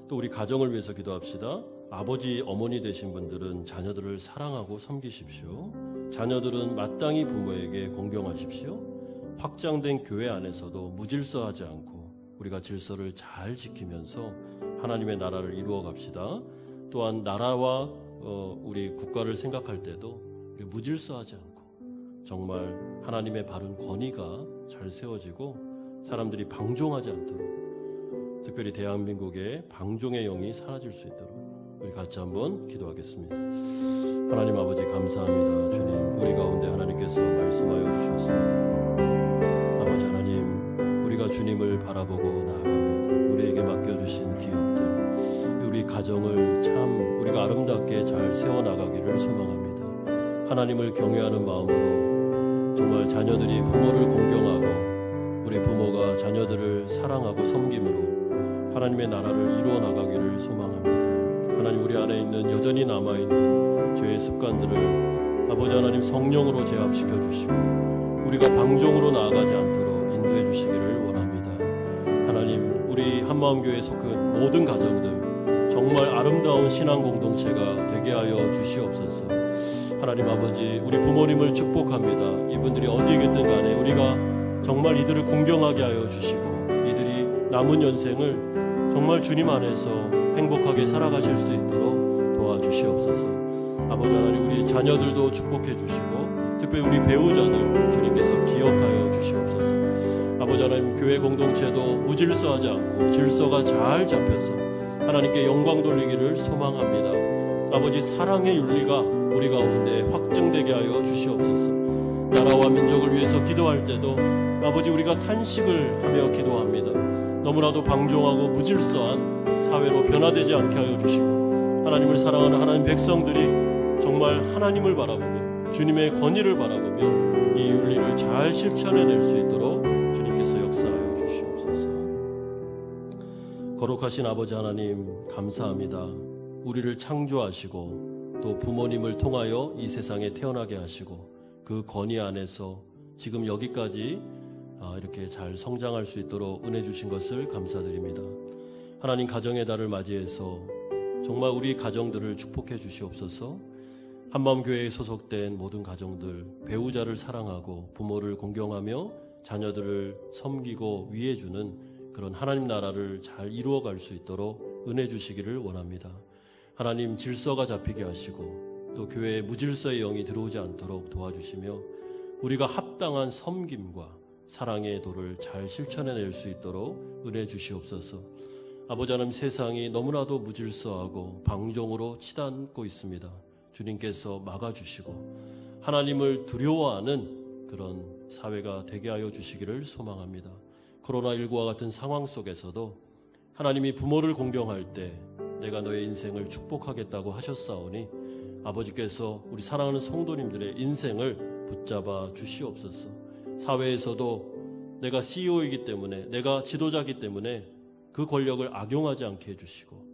또 우리 가정을 위해서 기도합시다. 아버지, 어머니 되신 분들은 자녀들을 사랑하고 섬기십시오. 자녀들은 마땅히 부모에게 공경하십시오. 확장된 교회 안에서도 무질서하지 않고 우리가 질서를 잘 지키면서 하나님의 나라를 이루어 갑시다. 또한 나라와 우리 국가를 생각할 때도 우리 무질서하지 않고 정말 하나님의 바른 권위가 잘 세워지고 사람들이 방종하지 않도록 특별히 대한민국의 방종의 영이 사라질 수 있도록 우리 같이 한번 기도하겠습니다. 하나님 아버지 감사합니다. 주님, 우리 가운데 하나님께서 말씀하여 주셨습니다. 아버지 하나님, 우리가 주님을 바라보고 나아갑니다. 우리에게 맡겨주신 기업들, 우리 가정을 참 우리가 아름답게 잘 세워나가기를 소망합니다. 하나님을 경외하는 마음으로 정말 자녀들이 부모를 공경하고 우리 부모가 자녀들을 사랑하고 섬김으로 하나님의 나라를 이루어 나가기를 소망합니다. 하나님, 우리 안에 있는 여전히 남아있는 죄의 습관들을 아버지 하나님 성령으로 제압시켜 주시고 우리가 방종으로 나아가지 않도록 인도해 주시기를 원합니다. 하나님, 우리 한마음교회에 속한 모든 가정들 정말 아름다운 신앙 공동체가 되게 하여 주시옵소서. 하나님 아버지, 우리 부모님을 축복합니다. 이분들이 어디에 있든 간에 우리가 정말 이들을 공경하게 하여 주시고 이들이 남은 연생을 정말 주님 안에서 행복하게 살아가실 수 있도록 도와주시옵소서. 아버지 하나님, 우리 자녀들도 축복해 주시고 특별히 우리 배우자들 주님께서 기억하여 주시옵소서. 아버지 하나님, 교회 공동체도 무질서하지 않고 질서가 잘 잡혀서 하나님께 영광 돌리기를 소망합니다. 아버지, 사랑의 윤리가 우리 가운데 확증되게 하여 주시옵소서. 나라와 민족을 위해서 기도할 때도 아버지, 우리가 탄식을 하며 기도합니다. 너무나도 방종하고 무질서한 사회로 변화되지 않게 하여 주시고 하나님을 사랑하는 하나님 백성들이 정말 하나님을 바라보며 주님의 권위를 바라보며 이 윤리를 잘 실천해낼 수 있도록 주님께서 역사하여 주시옵소서. 거룩하신 아버지 하나님 감사합니다. 우리를 창조하시고 또 부모님을 통하여 이 세상에 태어나게 하시고 그 권위 안에서 지금 여기까지 이렇게 잘 성장할 수 있도록 은혜 주신 것을 감사드립니다. 하나님, 가정의 달을 맞이해서 정말 우리 가정들을 축복해 주시옵소서. 한마음교회에 소속된 모든 가정들, 배우자를 사랑하고 부모를 공경하며 자녀들을 섬기고 위해주는 그런 하나님 나라를 잘 이루어갈 수 있도록 은혜 주시기를 원합니다. 하나님, 질서가 잡히게 하시고 또 교회에 무질서의 영이 들어오지 않도록 도와주시며 우리가 합당한 섬김과 사랑의 도를 잘 실천해낼 수 있도록 은혜 주시옵소서. 아버지 하나님, 세상이 너무나도 무질서하고 방종으로 치닫고 있습니다. 주님께서 막아주시고 하나님을 두려워하는 그런 사회가 되게 하여 주시기를 소망합니다. 코로나19와 같은 상황 속에서도 하나님이 부모를 공경할 때 내가 너의 인생을 축복하겠다고 하셨사오니 아버지께서 우리 사랑하는 성도님들의 인생을 붙잡아 주시옵소서. 사회에서도 내가 CEO이기 때문에, 내가 지도자이기 때문에 그 권력을 악용하지 않게 해주시고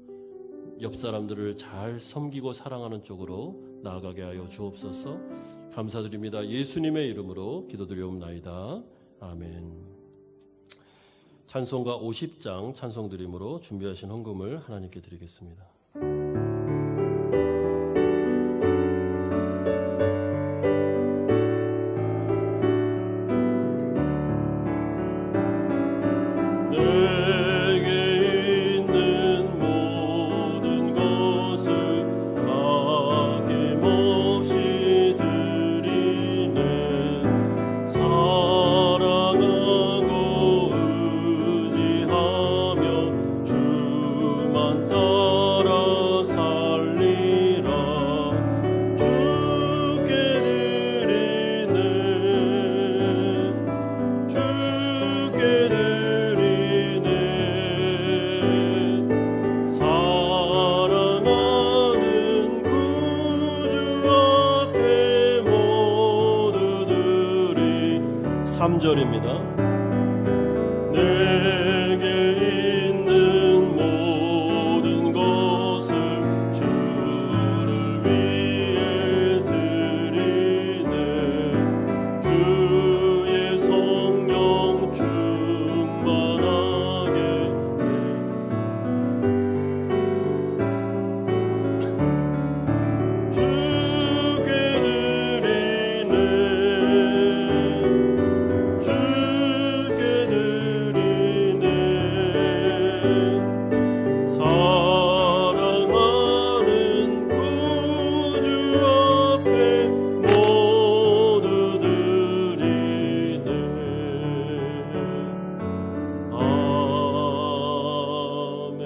옆 사람들을 잘 섬기고 사랑하는 쪽으로 나아가게 하여 주옵소서. 감사드립니다. 예수님의 이름으로 기도드리옵나이다. 아멘. 찬송가 50장 찬송 드림으로 준비하신 헌금을 하나님께 드리겠습니다. 사랑하는 구주 앞에 모두들이 3절입니다. 내게 있는 모든 것을 주를 위해 드리네. 주의 성령 충만하게 주께 드리네. 주께 드리네. 사랑하는 구주 앞에 모두 드리네. 아멘.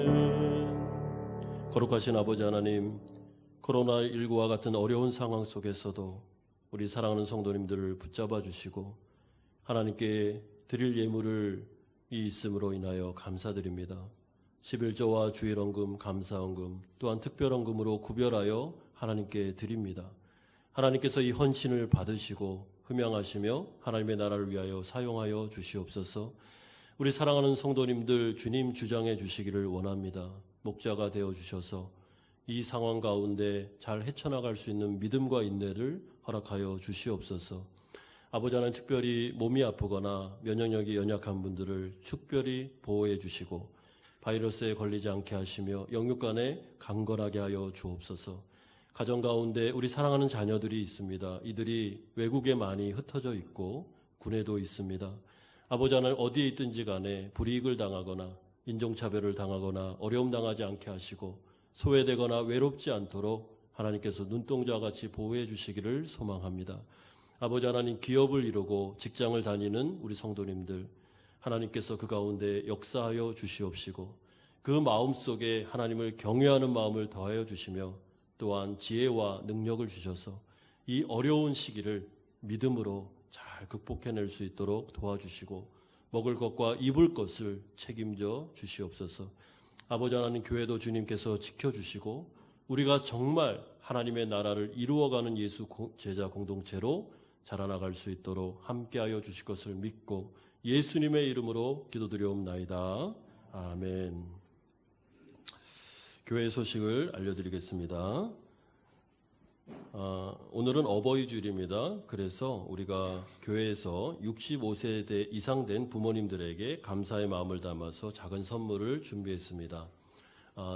거룩하신 아버지 하나님, 코로나19와 같은 어려운 상황 속에서도 우리 사랑하는 성도님들을 붙잡아 주시고 하나님께 드릴 예물을 있음으로 인하여 감사드립니다. 11조와 주일헌금, 감사헌금, 또한 특별헌금으로 구별하여 하나님께 드립니다. 하나님께서 이 헌신을 받으시고 흠양하시며 하나님의 나라를 위하여 사용하여 주시옵소서. 우리 사랑하는 성도님들 주님 주장해 주시기를 원합니다. 목자가 되어 주셔서 이 상황 가운데 잘 헤쳐나갈 수 있는 믿음과 인내를 허락하여 주시옵소서. 아버지 하나님, 특별히 몸이 아프거나 면역력이 연약한 분들을 특별히 보호해 주시고 바이러스에 걸리지 않게 하시며 영육간에 강건하게 하여 주옵소서. 가정 가운데 우리 사랑하는 자녀들이 있습니다. 이들이 외국에 많이 흩어져 있고 군에도 있습니다. 아버지 하나님, 어디에 있든지 간에 불이익을 당하거나 인종차별을 당하거나 어려움 당하지 않게 하시고 소외되거나 외롭지 않도록 하나님께서 눈동자와 같이 보호해 주시기를 소망합니다. 아버지 하나님, 기업을 이루고 직장을 다니는 우리 성도님들, 하나님께서 그 가운데 역사하여 주시옵시고 그 마음속에 하나님을 경외하는 마음을 더하여 주시며 또한 지혜와 능력을 주셔서 이 어려운 시기를 믿음으로 잘 극복해낼 수 있도록 도와주시고 먹을 것과 입을 것을 책임져 주시옵소서. 아버지 하나님, 교회도 주님께서 지켜주시고 우리가 정말 하나님의 나라를 이루어가는 예수 제자 공동체로 자라나갈 수 있도록 함께하여 주실 것을 믿고 예수님의 이름으로 기도드리옵나이다. 아멘. 교회 소식을 알려드리겠습니다. 오늘은 어버이 주일입니다. 그래서 우리가 교회에서 65세대 이상 된 부모님들에게 감사의 마음을 담아서 작은 선물을 준비했습니다.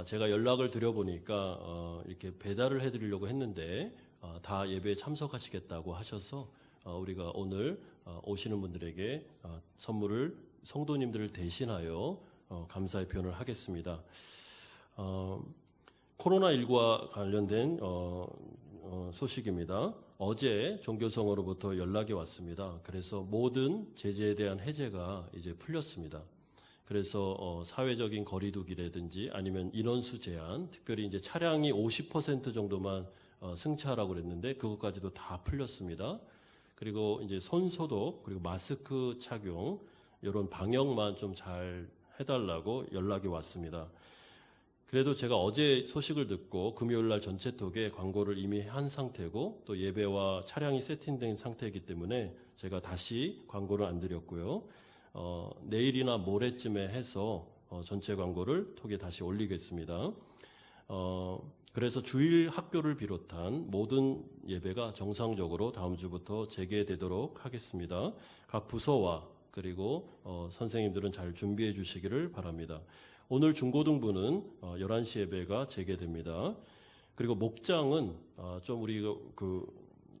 제가 연락을 드려보니까 이렇게 배달을 해드리려고 했는데 다 예배에 참석하시겠다고 하셔서 우리가 오늘 오시는 분들에게 선물을 성도님들을 대신하여 감사의 표현을 하겠습니다. 코로나19와 관련된 소식입니다. 어제 종교성으로부터 연락이 왔습니다. 그래서 모든 제재에 대한 해제가 이제 풀렸습니다. 그래서 사회적인 거리두기라든지 아니면 인원수 제한, 특별히 이제 차량이 50% 정도만 승차하라고 그랬는데 그것까지도 다 풀렸습니다. 그리고 이제 손 소독 그리고 마스크 착용 이런 방역만 좀 잘 해달라고 연락이 왔습니다. 그래도 제가 어제 소식을 듣고 금요일 날 전체톡에 광고를 이미 한 상태고 또 예배와 차량이 세팅된 상태이기 때문에 제가 다시 광고를 안 드렸고요. 내일이나 모레쯤에 해서 전체 광고를 톡에 다시 올리겠습니다. 그래서 주일 학교를 비롯한 모든 예배가 정상적으로 다음 주부터 재개되도록 하겠습니다. 각 부서와 그리고 선생님들은 잘 준비해 주시기를 바랍니다. 오늘 중고등부는 11시 예배가 재개됩니다. 그리고 목장은 좀 우리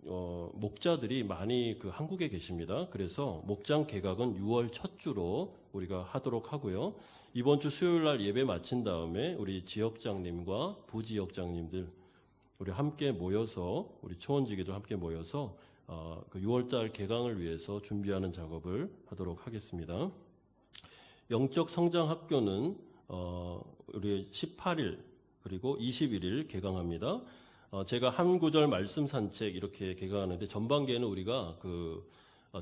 목자들이 많이 한국에 계십니다. 그래서 목장 개각은 6월 첫 주로 우리가 하도록 하고요. 이번 주 수요일 날 예배 마친 다음에 우리 지역장님과 부지역장님들 우리 함께 모여서 우리 초원지기들 함께 모여서 6월 달 개강을 위해서 준비하는 작업을 하도록 하겠습니다. 영적 성장 학교는 우리 18일 그리고 21일 개강합니다. 제가 한 구절 말씀 산책 이렇게 개강하는데 전반기에는 우리가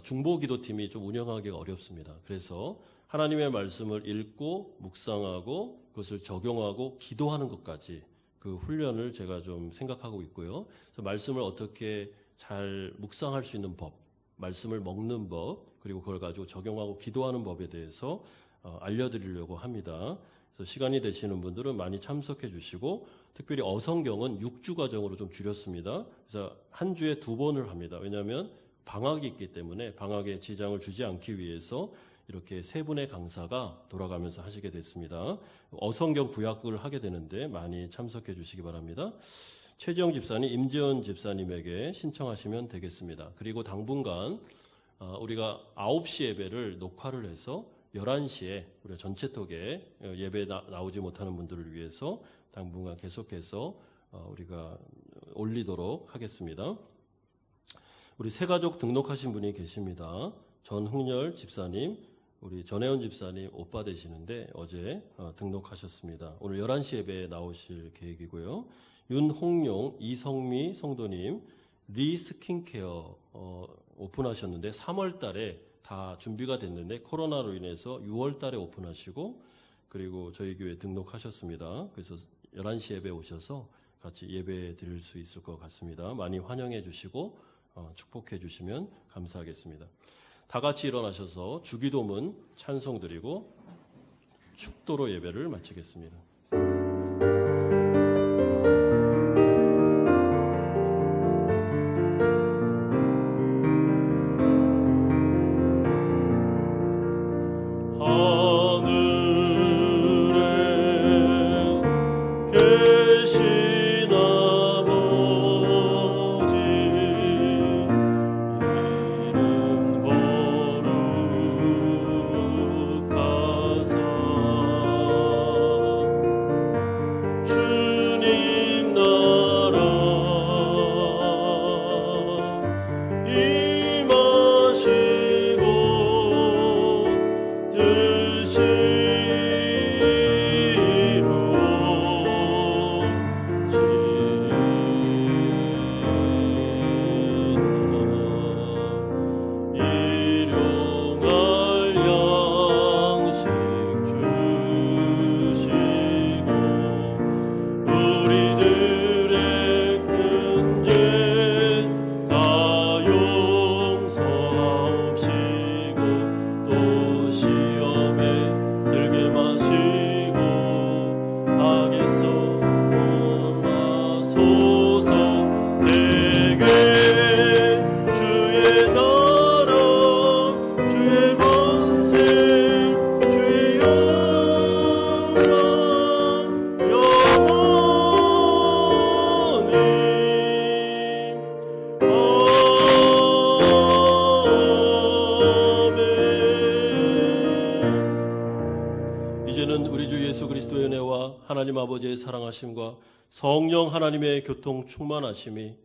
중보 기도팀이 좀 운영하기가 어렵습니다. 그래서 하나님의 말씀을 읽고 묵상하고 그것을 적용하고 기도하는 것까지 그 훈련을 제가 좀 생각하고 있고요. 그래서 말씀을 어떻게 잘 묵상할 수 있는 법, 말씀을 먹는 법, 그리고 그걸 가지고 적용하고 기도하는 법에 대해서 알려드리려고 합니다. 그래서 시간이 되시는 분들은 많이 참석해 주시고 특별히 어성경은 6주 과정으로 좀 줄였습니다. 그래서 한 주에 2번을 합니다. 왜냐하면 방학이 있기 때문에 방학에 지장을 주지 않기 위해서 이렇게 3분의 강사가 돌아가면서 하시게 됐습니다. 어성경 구약을 하게 되는데 많이 참석해 주시기 바랍니다. 최지영 집사님, 임재원 집사님에게 신청하시면 되겠습니다. 그리고 당분간 우리가 9시 예배를 녹화를 해서 11시에 우리가 전체톡에 예배 나오지 못하는 분들을 위해서 당분간 계속해서 우리가 올리도록 하겠습니다. 우리 새가족 등록하신 분이 계십니다. 전흥렬 집사님, 우리 전혜원 집사님 오빠 되시는데 어제 등록하셨습니다. 오늘 11시 예배에 나오실 계획이고요. 윤홍용, 이성미 성도님 리스킨케어 오픈하셨는데 3월 달에 다 준비가 됐는데 코로나로 인해서 6월 달에 오픈하시고 그리고 저희 교회 등록하셨습니다. 그래서 11시 예배 오셔서 같이 예배 드릴 수 있을 것 같습니다. 많이 환영해 주시고 축복해 주시면 감사하겠습니다. 다 같이 일어나셔서 주기도문 찬송 드리고 축도로 예배를 마치겠습니다. 하나님 아버지의 사랑하심과 성령 하나님의 교통 충만하심이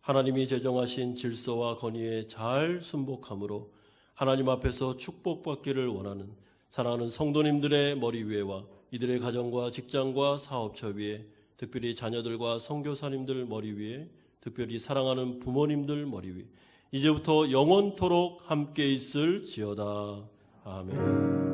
하나님이 제정하신 질서와 건의에 잘 순복함으로 하나님 앞에서 축복받기를 원하는 사랑하는 성도님들의 머리 위에와 이들의 가정과 직장과 사업처 위에 특별히 자녀들과 선교사님들 머리 위에 특별히 사랑하는 부모님들 머리 위에 이제부터 영원토록 함께 있을지어다. 아멘.